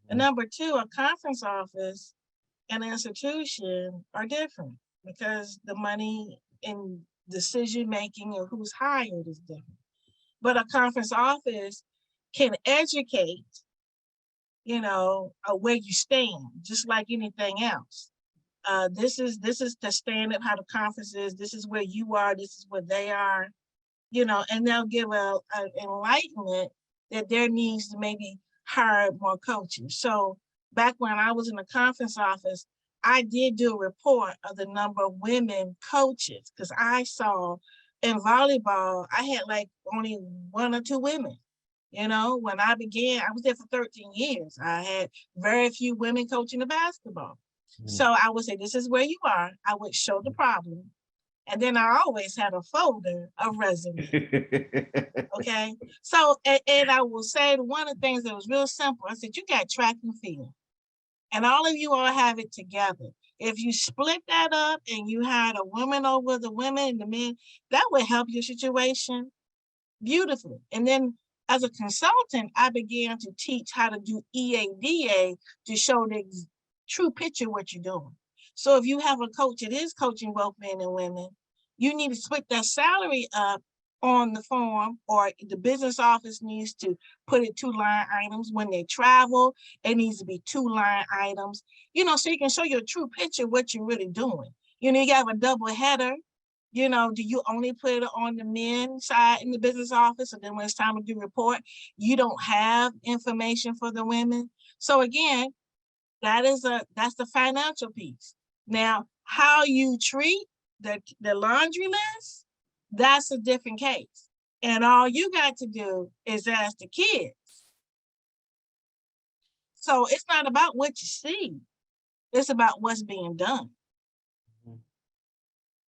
And number two, a conference office and an institution are different because the money and decision-making of who's hired is different. But a conference office can educate, you know, where you stand, just like anything else. This is the standard, how the conference is, this is where you are, this is where they are, you know, and they'll give an enlightenment that there needs to maybe hire more coaches. So back when I was in the conference office, I did do a report of the number of women coaches, because I saw in volleyball, I had like only 1 or 2 women. You know, when I began, I was there for 13 years. I had very few women coaching the basketball. So I would say, this is where you are. I would show the problem. And then I always had a folder of resumes. Okay. So, and I will say one of the things that was real simple, I said, you got track and field. And all of you all have it together. If you split that up and you had a woman over the women and the men, that would help your situation beautifully. And then as a consultant, I began to teach how to do EADA to show the true picture of what you're doing. So if you have a coach that is coaching both men and women, you need to split that salary up on the form, or the business office needs to put it 2 line items. When they travel, it needs to be 2 line items, you know, so you can show your true picture of what you're really doing. You know, you have a double header. You know, do you only put it on the men's side in the business office? And then when it's time to do report, you don't have information for the women. So again, that's the financial piece. Now, how you treat the laundry list, that's a different case. And all you got to do is ask the kids. So it's not about what you see. It's about what's being done.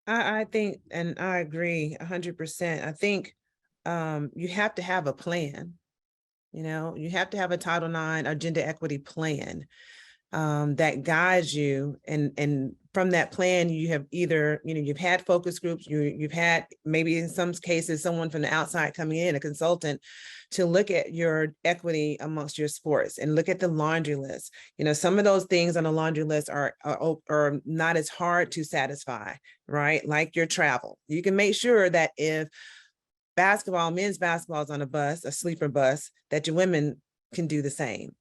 I think, and I agree 100%. I think you have to have a plan. You know, you have to have a Title IX or gender equity plan. that guides you. And from that plan, you have either, you've had focus groups, you've had maybe in some cases, someone from the outside coming in, a consultant, to look at your equity amongst your sports and look at the laundry list. Some of those things on the laundry list are not as hard to satisfy, right? Like your travel. You can make sure that if men's basketball is on a bus, a sleeper bus, that your women can do the same.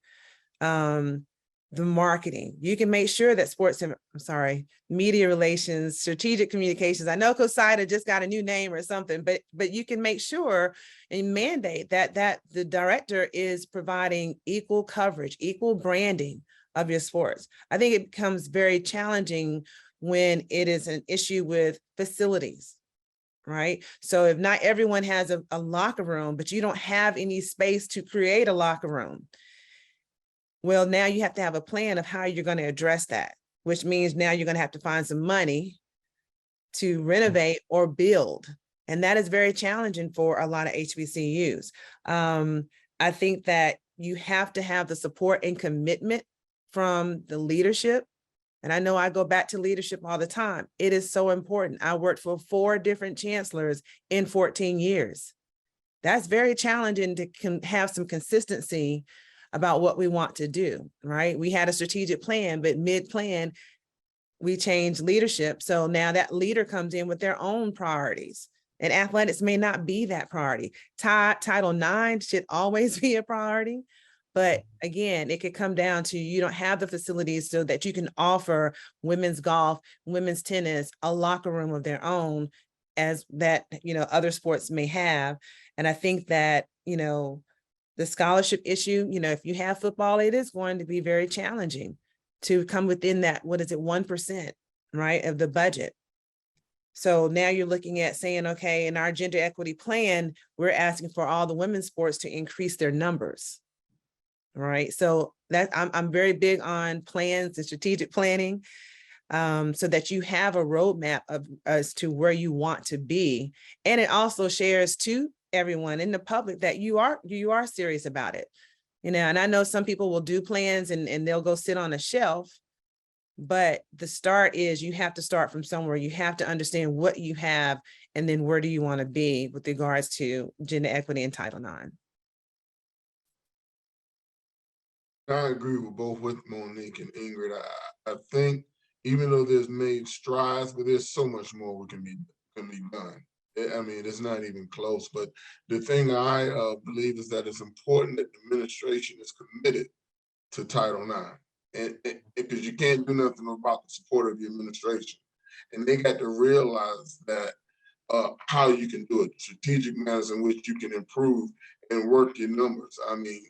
The marketing, you can make sure that media relations, strategic communications. I know COSIDA just got a new name or something, but you can make sure and mandate that the director is providing equal coverage, equal branding of your sports. I think it becomes very challenging when it is an issue with facilities, right? So if not everyone has a locker room, but you don't have any space to create a locker room, well, now you have to have a plan of how you're going to address that, which means now you're going to have to find some money to renovate or build. And that is very challenging for a lot of HBCUs. I think that you have to have the support and commitment from the leadership. And I know I go back to leadership all the time. It is so important. I worked for 4 different chancellors in 14 years. That's very challenging to have some consistency about what we want to do, right? We had a strategic plan, but mid-plan, we changed leadership. So now that leader comes in with their own priorities, and athletics may not be that priority. Title IX should always be a priority. But again, it could come down to you don't have the facilities so that you can offer women's golf, women's tennis, a locker room of their own, as that, other sports may have. And I think that, the scholarship issue, if you have football, it is going to be very challenging to come within that, 1%, right, of the budget. So now you're looking at saying, okay, in our gender equity plan, we're asking for all the women's sports to increase their numbers, right? So that I'm very big on plans and strategic planning, so that you have a roadmap as to where you want to be. And it also shares to everyone in the public that you are serious about it. And I know some people will do plans and they'll go sit on a shelf, but the start is you have to start from somewhere. You have to understand what you have, and then where do you want to be with regards to gender equity in Title IX. I agree with both with Monique and Ingrid. I think even though there's made strides, but there's so much more can be done. I mean, it's not even close. But the thing I believe is that it's important that the administration is committed to Title IX, and because you can't do nothing about the support of the administration, and they got to realize that how you can do it, strategic matters in which you can improve and work your numbers. I mean,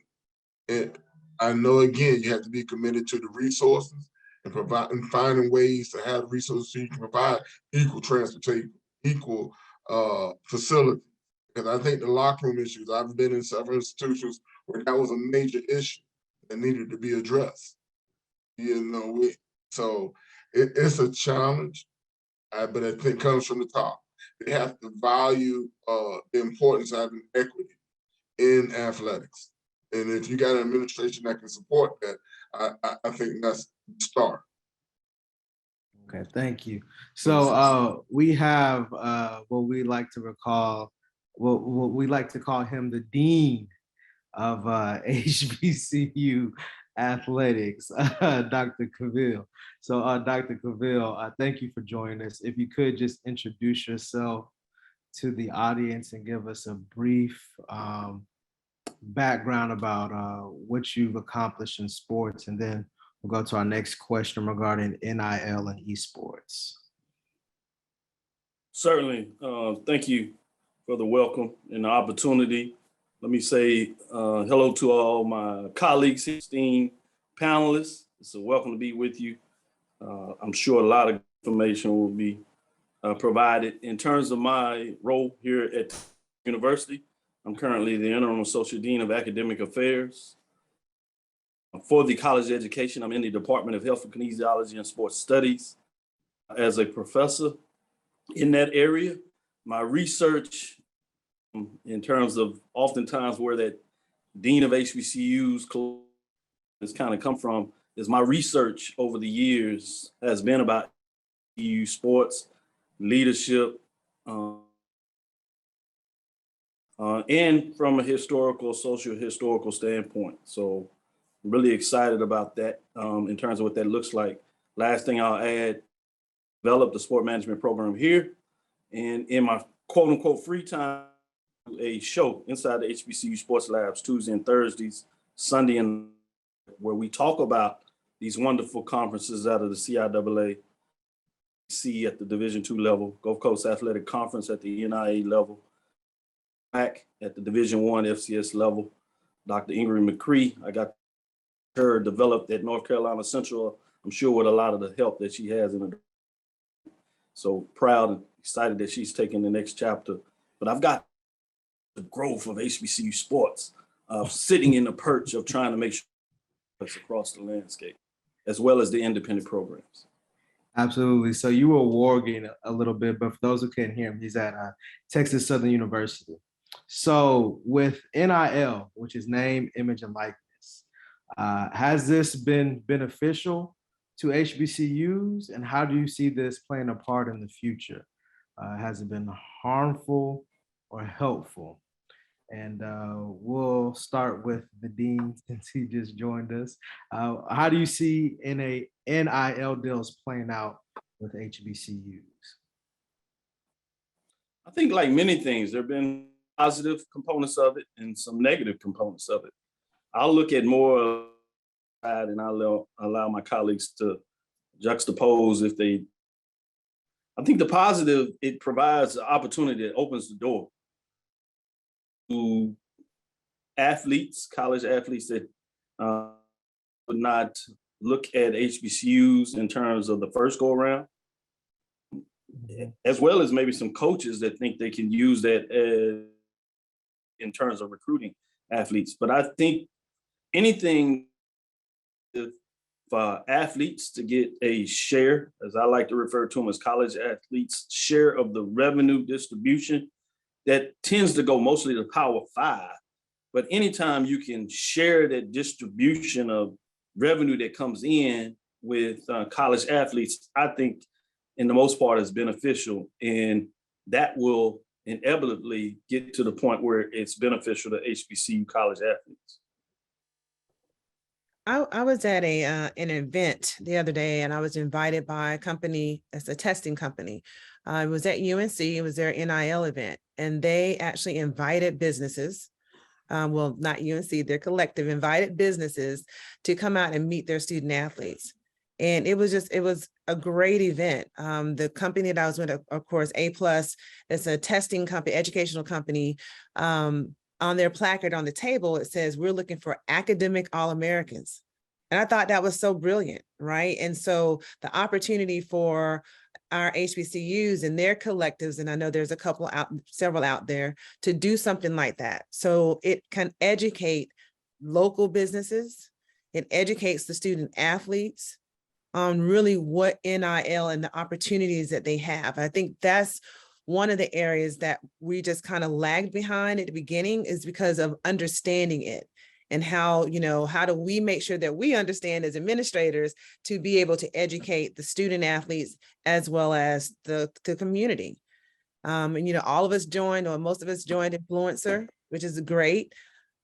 I know again you have to be committed to the resources and finding ways to have resources so you can provide equal transportation, equal facility. Because I think the locker room issues, I've been in several institutions where that was a major issue that needed to be addressed. So it's a challenge, but I think it comes from the top. They have to value the importance of having equity in athletics. And if you got an administration that can support that, I think that's the start. Okay, thank you. So we have what we like to call him the dean of HBCU athletics, Dr. Cavill. So Dr. Cavill, thank you for joining us. If you could just introduce yourself to the audience and give us a brief background about what you've accomplished in sports, and then we'll go to our next question regarding NIL and esports. Certainly. Thank you for the welcome and the opportunity. Let me say hello to all my colleagues, esteemed panelists. It's a welcome to be with you. I'm sure a lot of information will be provided. In terms of my role here at the university, I'm currently the Interim Associate Dean of Academic Affairs. For the college education, I'm in the Department of Health and Kinesiology and Sports Studies as a professor in that area. My research in terms of oftentimes where that Dean of HBCUs has kind of come from is my research over the years has been about HBCU sports, leadership, and from a social historical standpoint. So I'm really excited about that in terms of what that looks like. Last thing I'll add, develop the sport management program here. And in my quote unquote free time, a show inside the HBCU Sports Labs Tuesday and Thursdays, Sunday, and where we talk about these wonderful conferences out of the CIAA, C at the Division II level, Gulf Coast Athletic Conference at the NIA level, back at the Division I FCS level. Dr. Ingrid McCree, I got her developed at North Carolina Central, I'm sure with a lot of the help that she has in her. So proud and excited that she's taking the next chapter. But I've got the growth of HBCU sports, sitting in the perch of trying to make sure it's across the landscape, as well as the independent programs. Absolutely. So you were warging a little bit, but for those who couldn't hear him, he's at Texas Southern University. So with NIL, which is name, image, and likeness, has this been beneficial to HBCUs, and how do you see this playing a part in the future? Has it been harmful or helpful? And we'll start with the dean since he just joined us. How do you see NIL deals playing out with HBCUs? I think like many things, there have been positive components of it and some negative components of it. I'll look at more side and I'll allow my colleagues to juxtapose if they. I think the positive, it provides an opportunity that opens the door to athletes, college athletes that would not look at HBCUs in terms of the first go around, as well as maybe some coaches that think they can use that in terms of recruiting athletes. But I think anything for athletes to get a share, as I like to refer to them as college athletes, share of the revenue distribution, that tends to go mostly to Power 5. But anytime you can share that distribution of revenue that comes in with college athletes, I think in the most part is beneficial. And that will inevitably get to the point where it's beneficial to HBCU college athletes. I was at an event the other day, and I was invited by a company, it's a testing company. I was at UNC, it was their NIL event, and they actually invited businesses, well, not UNC, their collective invited businesses to come out and meet their student athletes. And it was a great event. The company that I was with, of course, Apr, it's a testing company, educational company. On their placard on the table, it says, we're looking for academic All-Americans. And I thought that was so brilliant, right? And so the opportunity for our HBCUs and their collectives, and I know there's several out there, to do something like that. So it can educate local businesses, it educates the student athletes on really what NIL and the opportunities that they have. I think that's one of the areas that we just kind of lagged behind at the beginning, is because of understanding it, and how do we make sure that we understand as administrators to be able to educate the student athletes as well as the community. And all of us joined, or most of us joined Influencer, which is great,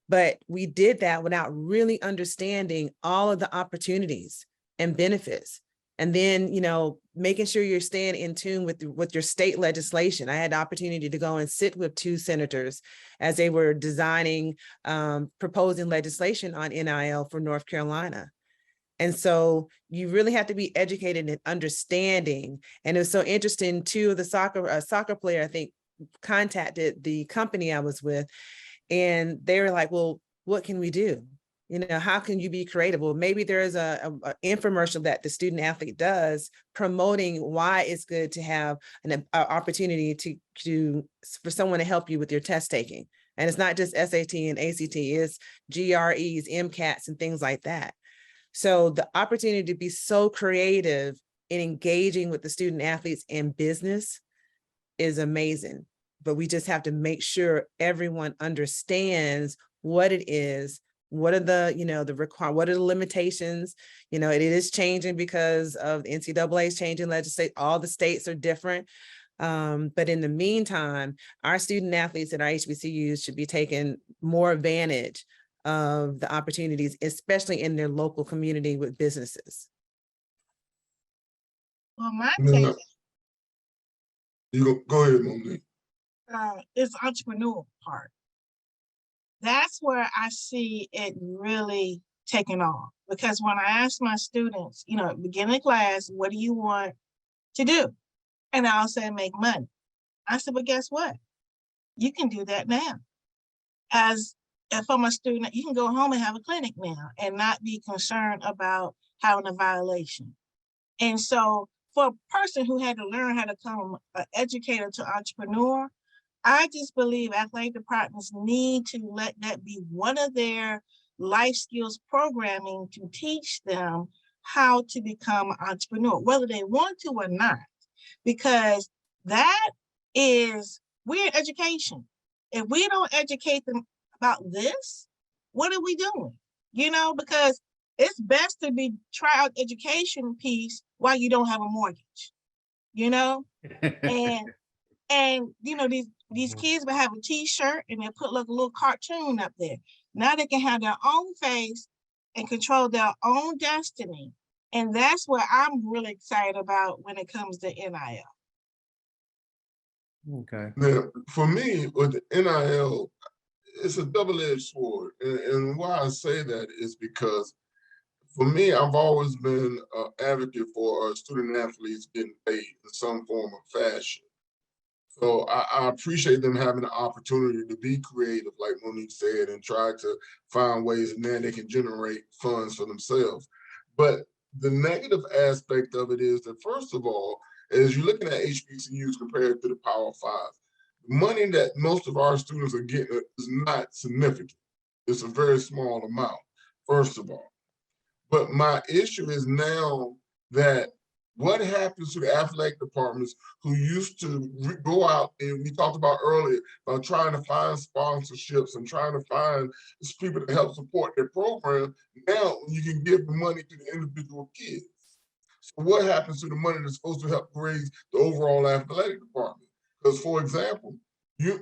but we did that without really understanding all of the opportunities and benefits. And then, making sure you're staying in tune with your state legislation. I had the opportunity to go and sit with 2 senators as they were designing, proposing legislation on NIL for North Carolina. And so you really have to be educated and understanding. And it was so interesting too, a soccer player, I think, contacted the company I was with, and they were like, well, what can we do? How can you be creative? Well, maybe there is a infomercial that the student athlete does promoting why it's good to have an opportunity for someone to help you with your test taking. And it's not just SAT and ACT, it's GREs, MCATs, and things like that. So the opportunity to be so creative in engaging with the student athletes in business is amazing. But we just have to make sure everyone understands what it is, What are the, what are the limitations? It is changing because of the NCAA's changing legislation. All the states are different. But in the meantime, our student athletes at our HBCUs should be taking more advantage of the opportunities, especially in their local community with businesses. Well, my Now, take go ahead, Monique. is the entrepreneurial part. That's where I see it really taking off. Because when I ask my students, beginning of class, what do you want to do? And I'll say, make money. I said, but guess what? You can do that now. If I'm a student, you can go home and have a clinic now and not be concerned about having a violation. And so for a person who had to learn how to become an educator to entrepreneur, I just believe athletic departments need to let that be one of their life skills programming to teach them how to become an entrepreneur, whether they want to or not, because that is, we're in education. If we don't educate them about this, what are we doing? Because it's best to try out education piece while you don't have a mortgage, and these kids will have a t-shirt and they'll put like a little cartoon up there. Now they can have their own face and control their own destiny. And that's what I'm really excited about when it comes to NIL. Okay. Now, for me, with the NIL, it's a double-edged sword. And why I say that is because for me, I've always been an advocate for student athletes getting paid in some form or fashion. So I appreciate them having the opportunity to be creative, like Monique said, and try to find ways and then they can generate funds for themselves. But the negative aspect of it is that, first of all, as you're looking at HBCUs compared to the Power Five, the money that most of our students are getting is not significant. It's a very small amount, first of all. But my issue is now that what happens to the athletic departments who used to go out, and we talked about earlier, about trying to find sponsorships and trying to find people to help support their program. Now you can give the money to the individual kids. So what happens to the money that's supposed to help raise the overall athletic department? Because, for example, the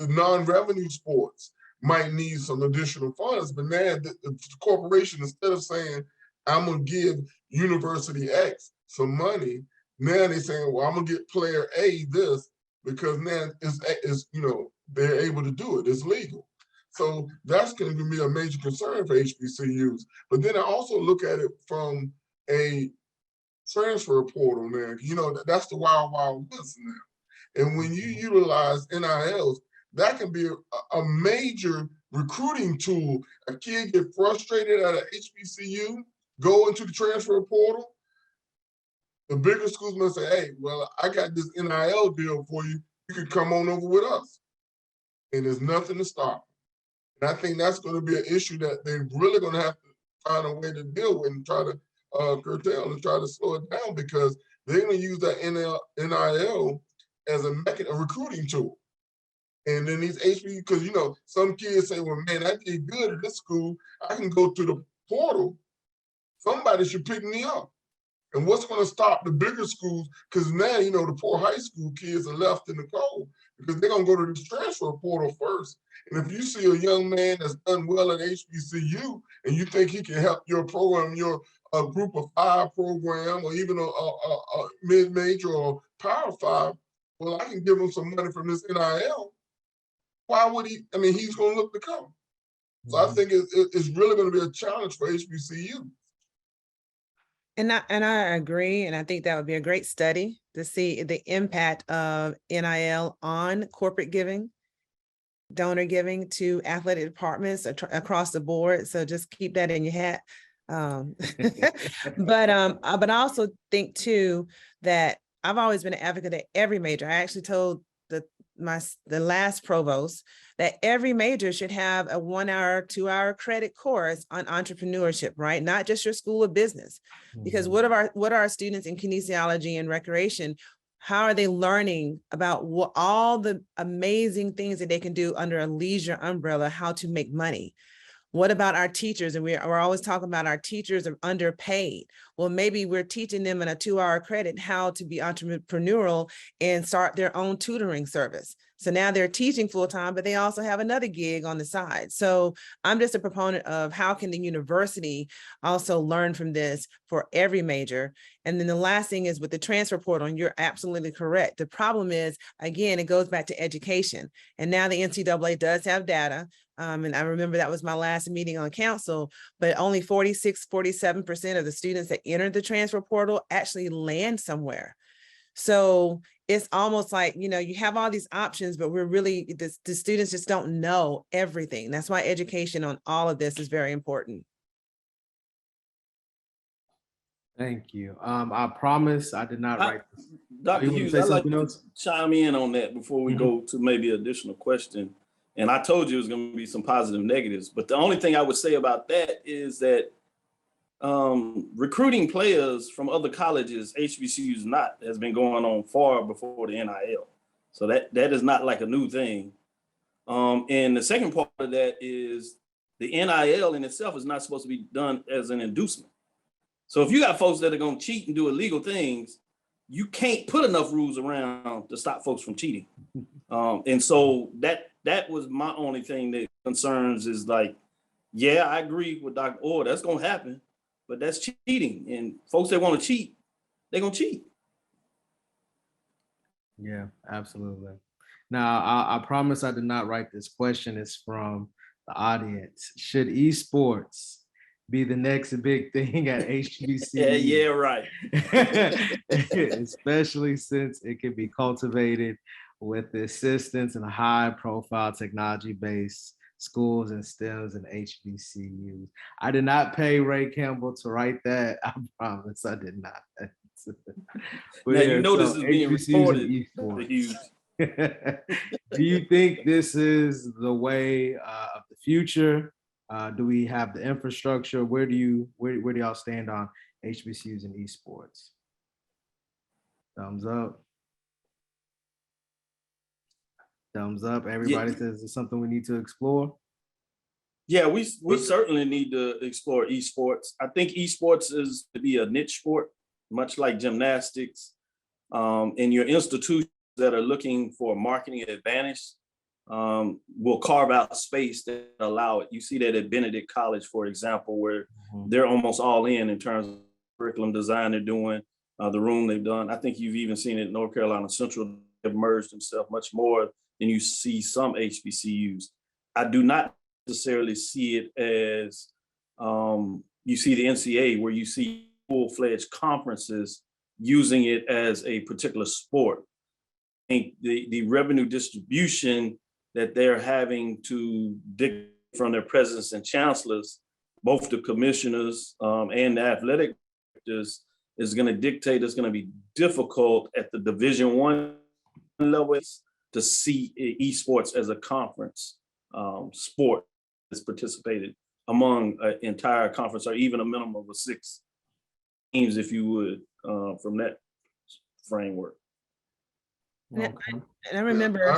non-revenue sports might need some additional funds, but now the corporation, instead of saying, I'm gonna give University X some money, now they're saying, well, I'm gonna get player A this, because now it's they're able to do it, it's legal. So that's going to be a major concern for HBCUs. But then I also look at it from a transfer portal now. That's the wild, wild west now. And when you utilize NILs, that can be a major recruiting tool. A kid get frustrated at an HBCU, go into the transfer portal. The bigger schools must say, hey, well, I got this NIL deal for you. You can come on over with us. And there's nothing to stop. And I think that's going to be an issue that they're really going to have to find a way to deal with and try to curtail and try to slow it down, because they're going to use that NIL as a recruiting tool. And then these HBCUs, because some kids say, well, man, I did good at this school. I can go to the portal. Somebody should pick me up. And what's going to stop the bigger schools? Because now, the poor high school kids are left in the cold because they're going to go to this transfer portal first. And if you see a young man that's done well at HBCU and you think he can help your program, your group of 5 program, or even a mid-major or Power 5, well, I can give him some money from this NIL. Why would he? I mean, he's going to look to come. So I think it's really going to be a challenge for HBCU. And I agree. And I think that would be a great study to see the impact of NIL on corporate giving, donor giving to athletic departments across the board. So just keep that in your hat. But I also think too that I've always been an advocate at every major. I actually told the last provost that every major should have a 1-hour, 2-hour credit course on entrepreneurship, right? Not just your school of business, because what are our students in kinesiology and recreation? How are they learning about all the amazing things that they can do under a leisure umbrella, how to make money? What about our teachers? And we're always talking about our teachers are underpaid. Well, maybe we're teaching them in a 2-hour credit how to be entrepreneurial and start their own tutoring service. So now they're teaching full time, but they also have another gig on the side. So I'm just a proponent of how can the university also learn from this for every major. And then the last thing is with the transfer portal, and you're absolutely correct. The problem is, again, it goes back to education. And now the NCAA does have data. And I remember that was my last meeting on council, but only 47% of the students that entered the transfer portal actually land somewhere. So it's almost like, you know, you have all these options, but we're really, the students just don't know everything. That's why education on all of this is very important. Thank you. I promise I did not write this. Dr. you wanna Hughes, say I'd like something to else? chime in on that before we go to maybe additional question. And I told you it was going to be some positive negatives, but the only thing I would say about that is that recruiting players from other colleges, HBCUs has been going on far before the NIL. So that is not like a new thing. And the second part of that is the NIL in itself is not supposed to be done as an inducement. So if you got folks that are going to cheat and do illegal things, you can't put enough rules around to stop folks from cheating. And so that was my only thing that concerns is like, yeah, I agree with Dr. Orr, that's going to happen, but that's cheating. And folks that want to cheat, they're going to cheat. Yeah, absolutely. Now, I promise I did not write this question. It's from the audience. Should esports be the next big thing at HBCU? Yeah, right. Especially since it can be cultivated with the assistance and high-profile technology-based schools and STEMs and HBCUs. I did not pay Ray Campbell to write that. I promise I did not. Now, you know this is being HBCUs and recorded. esports. Do you think this is the way of the future? Do we have the infrastructure? Where do y'all stand on HBCUs and esports? Thumbs up. Thumbs up. Everybody says it's something we need to explore. Yeah, we certainly need to explore esports. I think esports is to be a niche sport, much like gymnastics. And your institutions that are looking for marketing advantage will carve out space that allow it. You see that at Benedict College, for example, where they're almost all in terms of curriculum design they're doing, the room they've done. I think you've even seen it at North Carolina Central. Have merged themselves much more than you see some HBCUs. I do not necessarily see it as you see the NCAA, where you see full-fledged conferences using it as a particular sport. I think the revenue distribution that they're having to dictate from their presidents and chancellors, both the commissioners and the athletic directors, is going to dictate it's going to be difficult at the Division I level to see esports as a conference sport that's participated among an entire conference, or even a minimum of 6 teams, if you would, from that framework. And I remember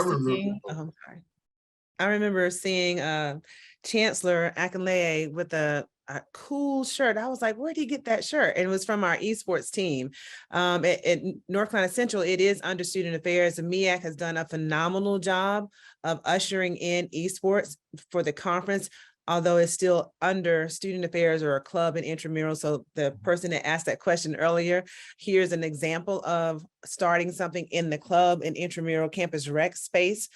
seeing Chancellor Akinleye with a cool shirt. I was like, where did he get that shirt? And it was from our esports team. At North Carolina Central, it is under student affairs. And MEAC has done a phenomenal job of ushering in esports for the conference, although it's still under student affairs or a club and intramural. So the person that asked that question earlier, here's an example of starting something in the club and intramural campus rec space.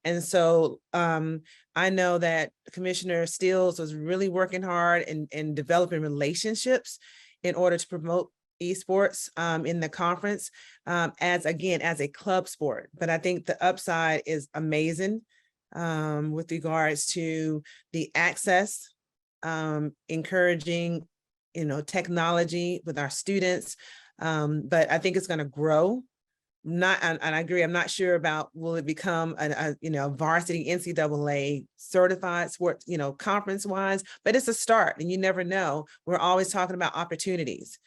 And so I know that Commissioner Stills was really working hard and developing relationships in order to promote esports in the conference as a club sport. But I think the upside is amazing with regards to the access, encouraging, technology with our students. But I think it's going to grow. And I agree. I'm not sure about will it become a varsity NCAA certified sport, conference wise, but it's a start, and you never know. We're always talking about opportunities,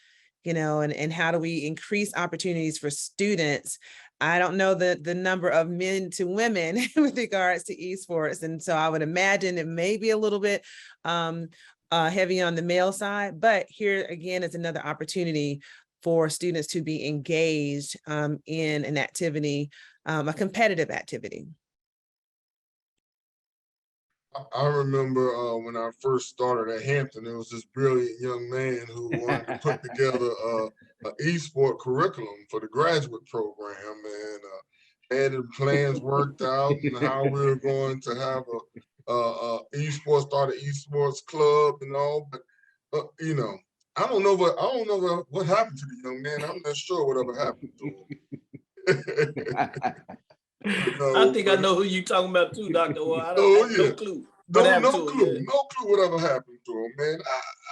and how do we increase opportunities for students I don't know the number of men to women with regards to esports. And so I would imagine it may be a little bit heavy on the male side, but here again is another opportunity for students to be engaged in an activity, a competitive activity. I remember when I first started at Hampton, there was this brilliant young man who wanted to put together an esport curriculum for the graduate program, and had the plans worked out and how we were going to have start an esports club and all. But you know, I don't know what happened to the young man. I'm not sure whatever happened to him. I think I know who you talking about too, Dr. Orr. I Oh, have yeah. no clue. What happened to him? Yeah. No clue whatever happened to him, man.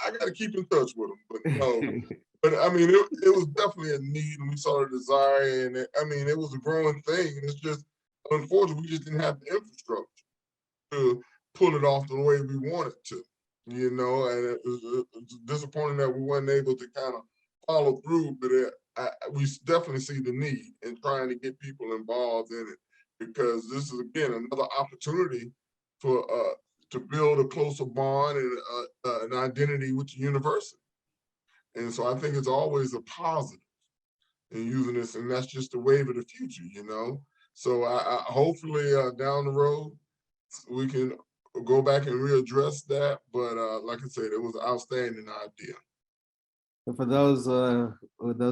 I got to keep in touch with him, but no. But I mean, it was definitely a need, and we saw the desire, and it was a growing thing. And it's just, unfortunately, we just didn't have the infrastructure to pull it off the way we wanted to, you know. And it was disappointing that we weren't able to kind of follow through, but we definitely see the need in trying to get people involved in it, because this is, again, another opportunity for to build a closer bond and an identity with the university. And so I think it's always a positive in using this, and that's just the wave of the future, you know. So I hopefully down the road we can go back and readdress that. But like I said, it was an outstanding idea. And for those of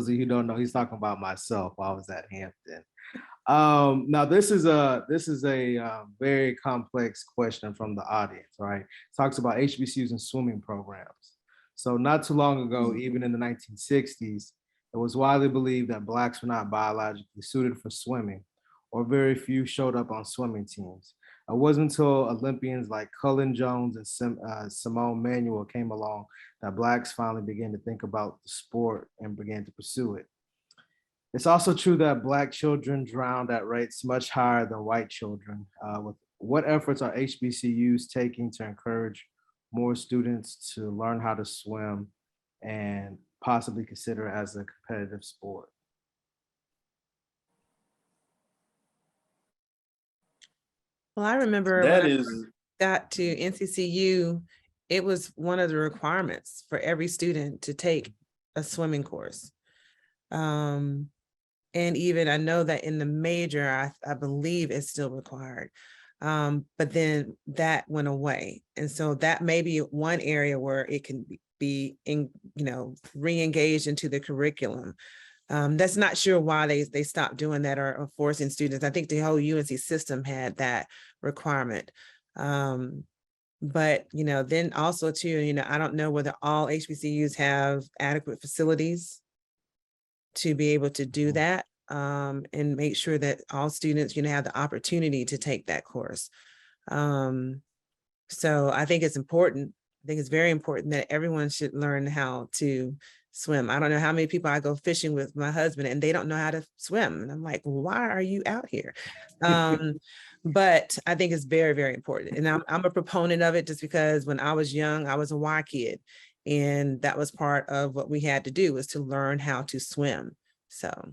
you who don't know, he's talking about myself while I was at Hampton. Now this is a very complex question from the audience, right? It talks about HBCUs and swimming programs. So not too long ago, even in the 1960s, it was widely believed that Blacks were not biologically suited for swimming, or very few showed up on swimming teams. It wasn't until Olympians like Cullen Jones and Simone Manuel came along that Blacks finally began to think about the sport and began to pursue it. It's also true that Black children drowned at rates much higher than white children. What efforts are HBCUs taking to encourage more students to learn how to swim and possibly consider it as a competitive sport? Well, I remember That when I is, got to NCCU, it was one of the requirements for every student to take a swimming course. And even I know that in the major, I believe it's still required. But then that went away. And so that may be one area where it can be re-engaged into the curriculum. That's not sure why they stopped doing that or forcing students. I think the whole UNC system had that requirement. But, then also too, I don't know whether all HBCUs have adequate facilities to be able to do that, and make sure that all students, have the opportunity to take that course. So I think it's important. I think it's very important that everyone should learn how to swim. I don't know how many people I go fishing with my husband and they don't know how to swim. And I'm like, why are you out here? But I think it's very, very important. And I'm a proponent of it just because when I was young, I was a Y kid. And that was part of what we had to do, was to learn how to swim. So.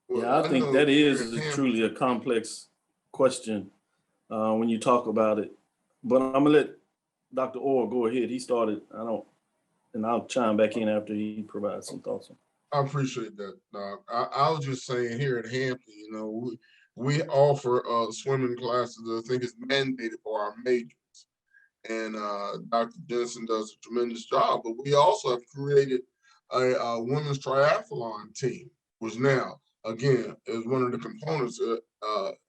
Yeah, I think that is truly a complex question when you talk about it. But I'm gonna let Dr. Orr go ahead. He started, and I'll chime back in after he provides some thoughts. I appreciate that, Doc. I was just saying, here at Hampton, we offer swimming classes that I think is mandated for our majors. And Dr. Jensen does a tremendous job, but we also have created a women's triathlon team, which now, again, is one of the components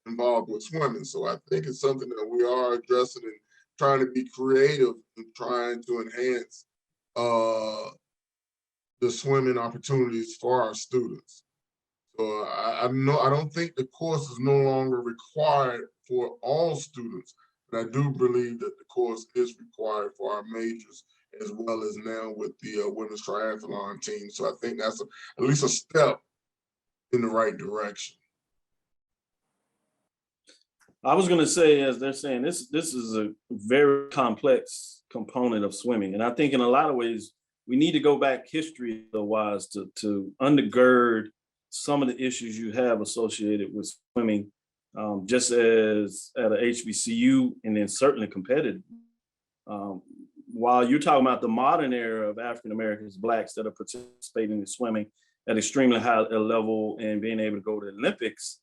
involved with swimming. So I think it's something that we are addressing and trying to be creative and trying to enhance the swimming opportunities for our students. So I don't think the course is no longer required for all students, but I do believe that the course is required for our majors, as well as now with the women's triathlon team. So I think that's at least a step in the right direction. I was going to say, as they're saying, this is a very complex component of swimming. And I think in a lot of ways, we need to go back history-wise to undergird some of the issues you have associated with swimming, just as at a HBCU and then certainly competitive. While you're talking about the modern era of African Americans, Blacks that are participating in swimming at extremely high level and being able to go to the Olympics,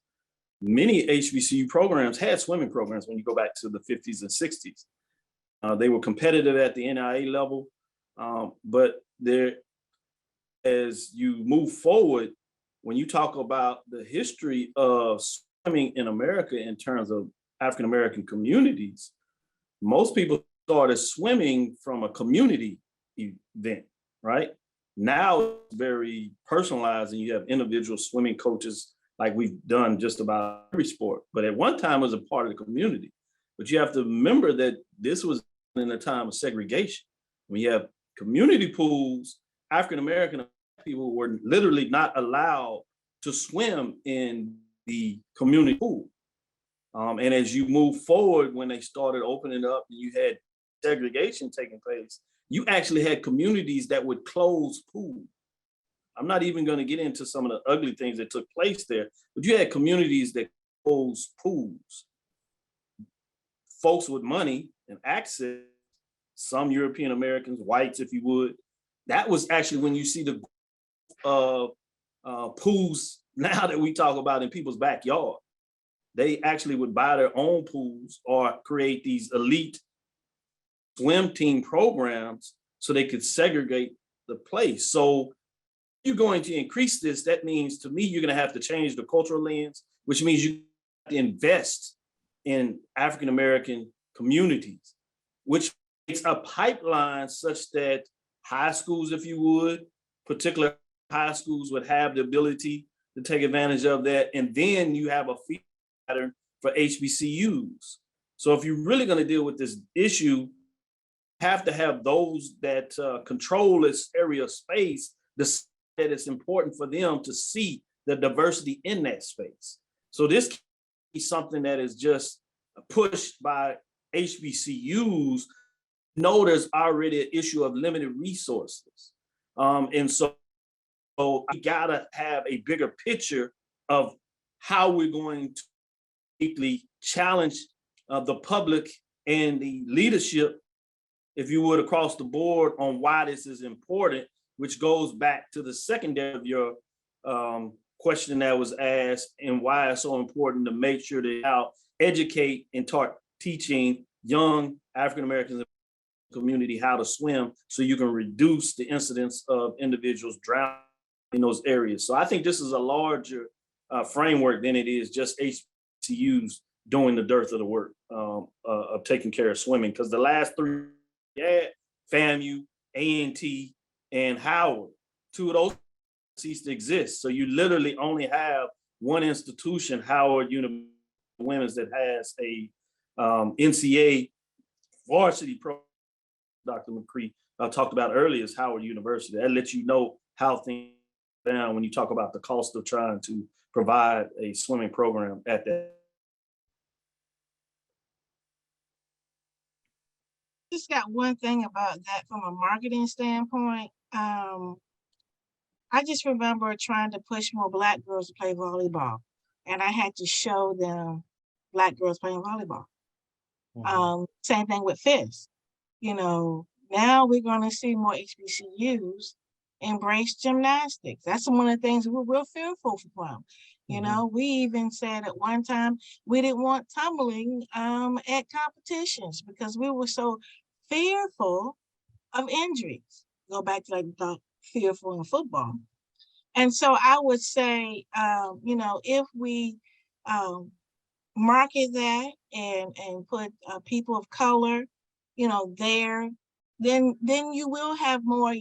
many HBCU programs had swimming programs when you go back to the 50s and 60s. They were competitive at the NIA level, but there, as you move forward, when you talk about the history of swimming in America in terms of African American communities, most people started swimming from a community event, right? Now it's very personalized and you have individual swimming coaches like we've done just about every sport. But at one time it was a part of the community. But you have to remember that this was in a time of segregation. When you have community pools, African American people were literally not allowed to swim in the community pool. And as you move forward, when they started opening up and you had segregation taking place, you actually had communities that would close pools. I'm not even going to get into some of the ugly things that took place there, but you had communities that closed pools. Folks with money and access, some European Americans, whites, if you would, that was actually when you see the pools now that we talk about in people's backyard. They actually would buy their own pools or create these elite swim team programs so they could segregate the place. So you're going to increase this, that means to me, you're going to have to change the cultural lens, which means you have to invest in African-American communities, which makes a pipeline such that high schools, if you would, particular high schools would have the ability to take advantage of that. And then you have a fee pattern for HBCUs. So if you're really going to deal with this issue, have to have those that control this area of space, that it's important for them to see the diversity in that space. So this can be something that is just pushed by HBCUs. Know there's already an issue of limited resources. And so we gotta have a bigger picture of how we're going to deeply challenge the public and the leadership, if you would, across the board on why this is important, which goes back to the secondary of your question that was asked and why it's so important to make sure that how educate and start teaching young African Americans community how to swim so you can reduce the incidence of individuals drowning in those areas. So I think this is a larger framework than it is just HBCUs doing the dearth of the work of taking care of swimming, because the last three, FAMU, A&T, and Howard, two of those ceased to exist. So you literally only have one institution, Howard University Women's, that has a NCAA varsity program. Dr. McCree talked about earlier is Howard University. That lets you know how things down when you talk about the cost of trying to provide a swimming program at that. Just got one thing about that from a marketing standpoint. I just remember trying to push more Black girls to play volleyball, and I had to show them Black girls playing volleyball. Mm-hmm. Same thing with FIS. You know, now we're going to see more HBCUs embrace gymnastics. That's one of the things we're real fearful from. You know, we even said at one time we didn't want tumbling at competitions because we were so fearful of injuries. Go back to like the fearful in football. And so I would say, you know, if we market that and put people of color, you know, there, then you will have more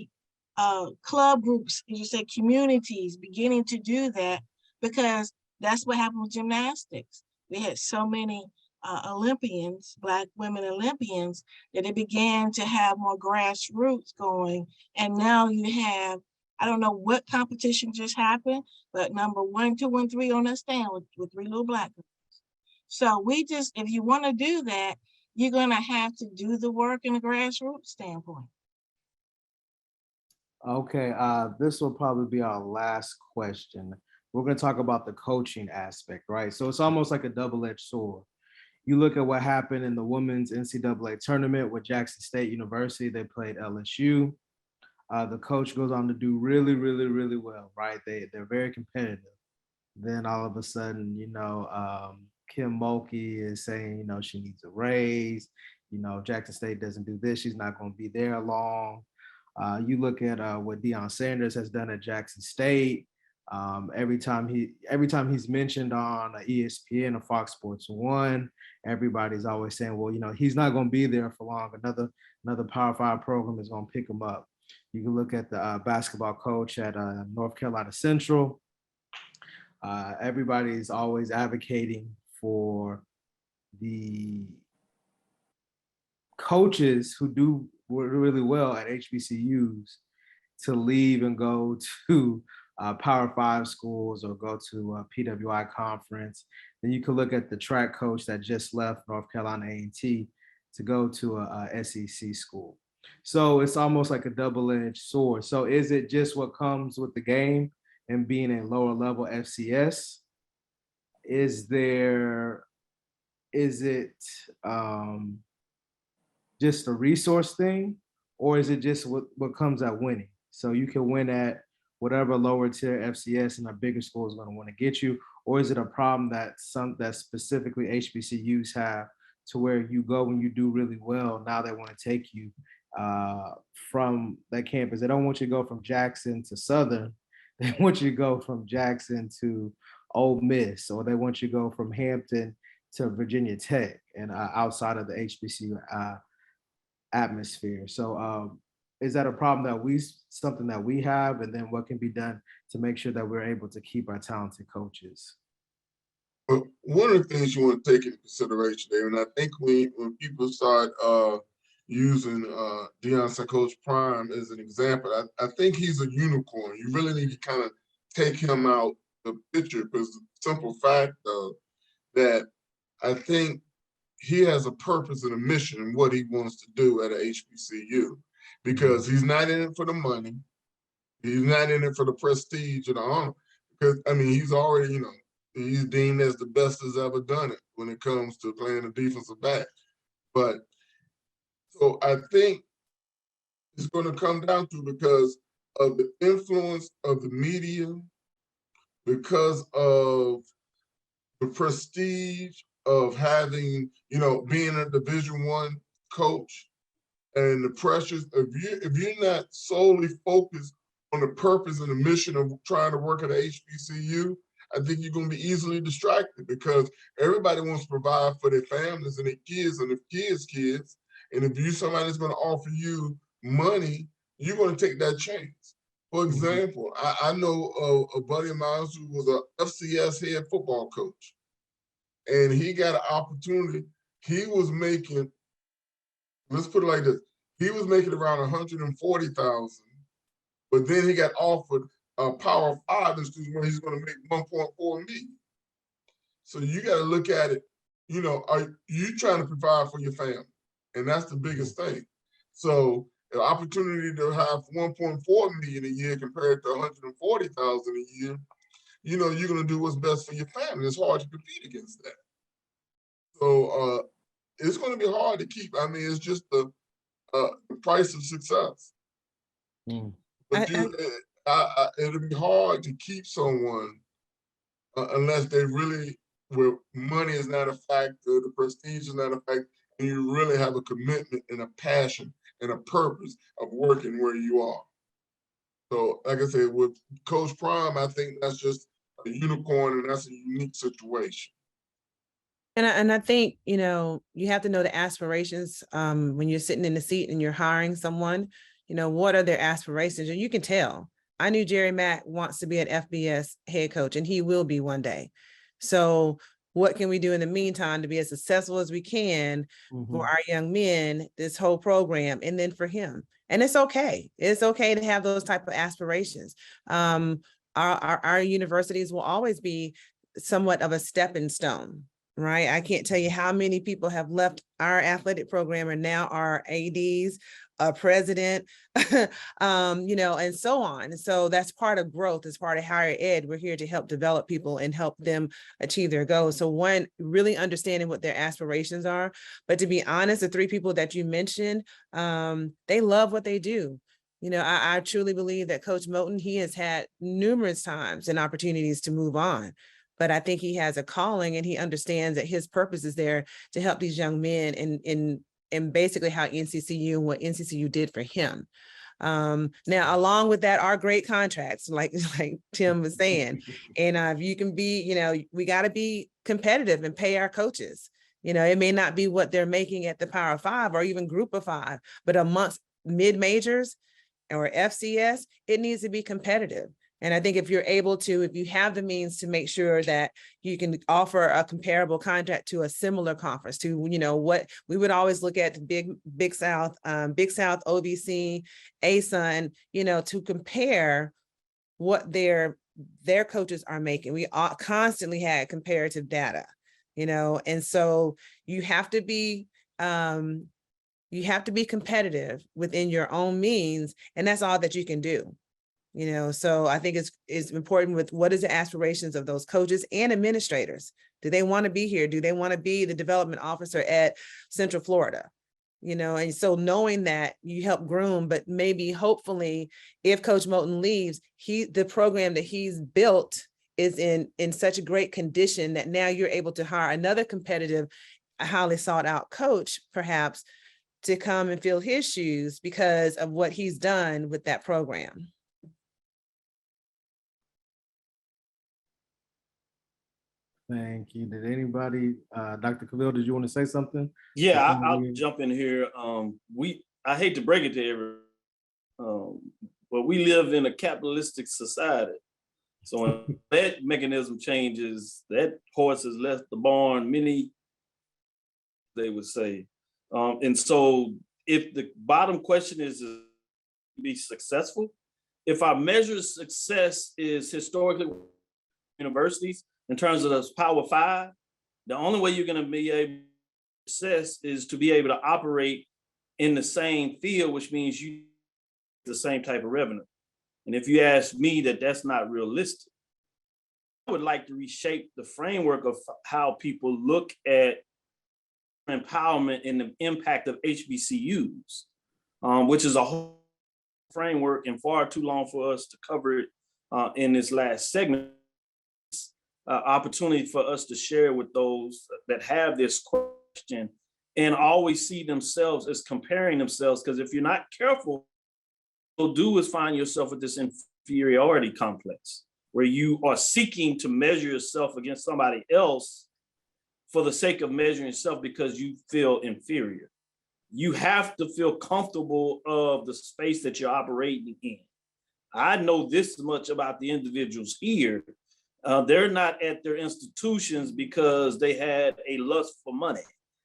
club groups, as you say, communities beginning to do that, because that's what happened with gymnastics. We had so many Olympians, Black women Olympians, that it began to have more grassroots going. And now you have, I don't know what competition just happened, but number 1, 2, and 3 on that stand with 3 little Black girls. So we just, if you want to do that, you're going to have to do the work in a grassroots standpoint. Okay, this will probably be our last question. we're going to talk about the coaching aspect, right? So it's almost like a double-edged sword. You look at what happened in the women's NCAA tournament with Jackson State University. They played LSU. The coach goes on to do really, really, really well, right? They're very competitive. Then all of a sudden, Kim Mulkey is saying, she needs a raise. Jackson State doesn't do this. She's not going to be there long. You look at what Deion Sanders has done at Jackson State. Every time he's mentioned on ESPN or Fox Sports 1, everybody's always saying, well, he's not going to be there for long. Another Power 5 program is going to pick him up. You can look at the basketball coach at North Carolina Central. Everybody's always advocating for the coaches who do really well at HBCUs to leave and go to Power 5 schools or go to a PWI conference. Then you can look at the track coach that just left North Carolina A&T to go to a SEC school. So it's almost like a double-edged sword. So is it just what comes with the game and being a lower level FCS? Is it just a resource thing, or is it just what comes at winning? So you can win at whatever lower tier FCS and a bigger school is going to want to get you, or is it a problem that specifically HBCUs have to where you go when you do really well, now they want to take you from that campus. They don't want you to go from Jackson to Southern. They want you to go from Jackson to Ole Miss, or they want you to go from Hampton to Virginia Tech and outside of the HBCU atmosphere. So is that a problem something that we have, and then what can be done to make sure that we're able to keep our talented coaches? Well, one of the things you want to take into consideration there, and I think when people start using Deion Coach Prime as an example, I think he's a unicorn. You really need to kind of take him out the picture, because the simple fact though that I think he has a purpose and a mission in what he wants to do at a HBCU, because he's not in it for the money. He's not in it for the prestige and the honor, because I mean, he's already, he's deemed as the best has ever done it when it comes to playing a defensive back. But so I think it's going to come down to, because of the influence of the media, because of the prestige of having, being a Division I coach, and the pressures. If you're not solely focused on the purpose and the mission of trying to work at a HBCU, I think you're going to be easily distracted, because everybody wants to provide for their families and their kids and their kids. And if you're somebody that's going to offer you money, you're going to take that chance. For example, I know a buddy of mine who was a FCS head football coach, and he got an opportunity. He was making, let's put it like this, he was making around $140,000, but then he got offered a Power 5 institution where he's going to make $1.4 million. So you got to look at it, are you trying to provide for your family? And that's the biggest thing. So the opportunity to have $1.4 million a year compared to $140,000 a year, you're going to do what's best for your family. It's hard to compete against that. So it's going to be hard to keep. I mean, it's just the price of success. But it'll be hard to keep someone unless they really, where money is not a factor, the prestige is not a factor, and you really have a commitment and a passion and a purpose of working where you are. So, like I said, with Coach Prime, I think that's just a unicorn, and that's a unique situation. And I think, you have to know the aspirations when you're sitting in the seat and you're hiring someone, what are their aspirations? And you can tell. I knew Jerry Mack wants to be an FBS head coach, and he will be one day. So what can we do in the meantime to be as successful as we can for our young men, this whole program, and then for him? And it's okay. It's okay to have those type of aspirations. Our universities will always be somewhat of a stepping stone. right? I can't tell you how many people have left our athletic program and now are ADs, a president, and so on. So that's part of growth, it's part of higher ed. We're here to help develop people and help them achieve their goals. So one, really understanding what their aspirations are. But to be honest, the three people that you mentioned, they love what they do. I truly believe that Coach Moten, he has had numerous times and opportunities to move on. But I think he has a calling and he understands that his purpose is there to help these young men in basically how NCCU and what NCCU did for him. Now, along with that are great contracts, like Tim was saying. And if you can be, we got to be competitive and pay our coaches. It may not be what they're making at the Power 5 or even Group of 5, but amongst mid-majors or FCS, it needs to be competitive. And I think if you have the means to make sure that you can offer a comparable contract to a similar conference, to, what we would always look at, the Big South, OVC, ASUN, to compare what their coaches are making. We constantly had comparative data, and so you have to be competitive within your own means, and that's all that you can do. So I think it's important with what is the aspirations of those coaches and administrators. Do they want to be here? Do they want to be the development officer at Central Florida? And so knowing that you help groom, but maybe hopefully if Coach Moten leaves, the program that he's built is in such a great condition that now you're able to hire another competitive, highly sought out coach, perhaps, to come and fill his shoes because of what he's done with that program. Thank you. Did anybody, Dr. Cavill, did you want to say something? Yeah, I'll jump in here. I hate to break it to everyone, but we live in a capitalistic society. So when that mechanism changes, that horse has left the barn, many, they would say. And so if the bottom question is to be successful, if our measure of success is historically universities, in terms of those Power 5, the only way you're going to be able to success is to be able to operate in the same field, which means you the same type of revenue. And if you ask me, that's not realistic. I would like to reshape the framework of how people look at empowerment and the impact of HBCUs, which is a whole framework and far too long for us to cover it in this last segment. Opportunity for us to share with those that have this question and always see themselves as comparing themselves, because if you're not careful, what you'll do is find yourself with this inferiority complex where you are seeking to measure yourself against somebody else for the sake of measuring yourself because you feel inferior. You have to feel comfortable of the space that you're operating in. I know this much about the individuals here. They're not at their institutions because they had a lust for money,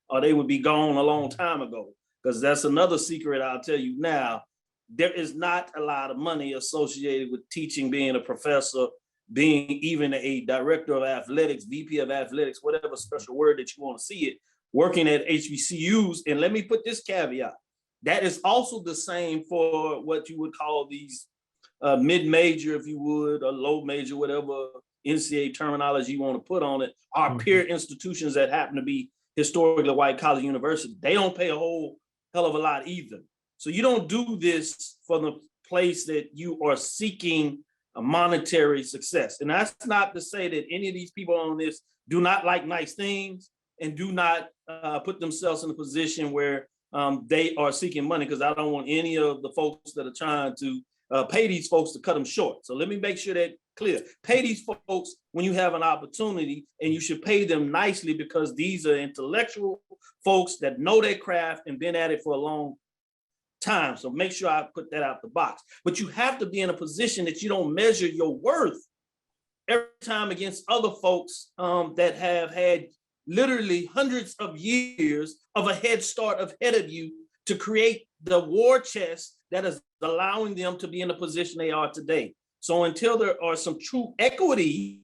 or they would be gone a long time ago. Because that's another secret I'll tell you now. There is not a lot of money associated with teaching, being a professor, being even a director of athletics, VP of athletics, whatever special word that you want to see it, working at HBCUs. And let me put this caveat. That is also the same for what you would call these mid-major, if you would, or low major, whatever NCAA terminology you want to put on it, are peer institutions that happen to be historically white college universities. They don't pay a whole hell of a lot either. So you don't do this for the place that you are seeking a monetary success. And that's not to say that any of these people on this do not like nice things and do not put themselves in a position where they are seeking money, because I don't want any of the folks that are trying to pay these folks to cut them short. So let me make sure that clear. Pay these folks when you have an opportunity, and you should pay them nicely because these are intellectual folks that know their craft and been at it for a long time. So make sure I put that out the box. But you have to be in a position that you don't measure your worth every time against other folks that have had literally hundreds of years of a head start ahead of you to create the war chest that is allowing them to be in the position they are today. So until there are some true equity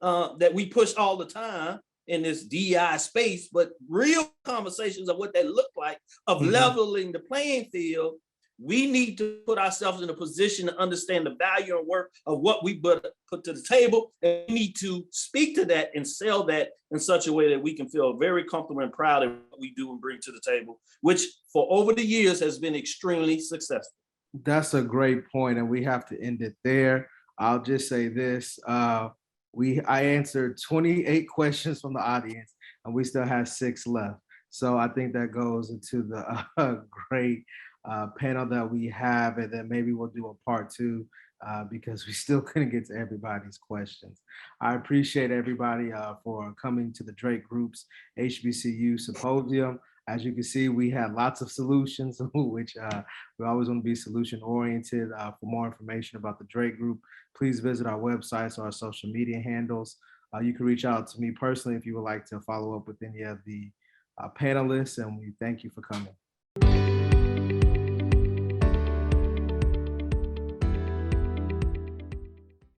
that we push all the time, in this DI space, but real conversations of what that look like, of leveling the playing field. We need to put ourselves in a position to understand the value and work of what we put to the table. And we need to speak to that and sell that in such a way that we can feel very comfortable and proud of what we do and bring to the table, which for over the years has been extremely successful. That's a great point, and we have to end it there. I'll just say this. I answered 28 questions from the audience, and we still have 6 left. So I think that goes into the great panel that we have, and then maybe we'll do a part 2 because we still couldn't get to everybody's questions. I appreciate everybody for coming to the Drake Group's HBCU Symposium. As you can see, we had lots of solutions, which we always want to be solution oriented. For more information about the Drake Group, please visit our websites or our social media handles. You can reach out to me personally if you would like to follow up with any of the panelists, and we thank you for coming.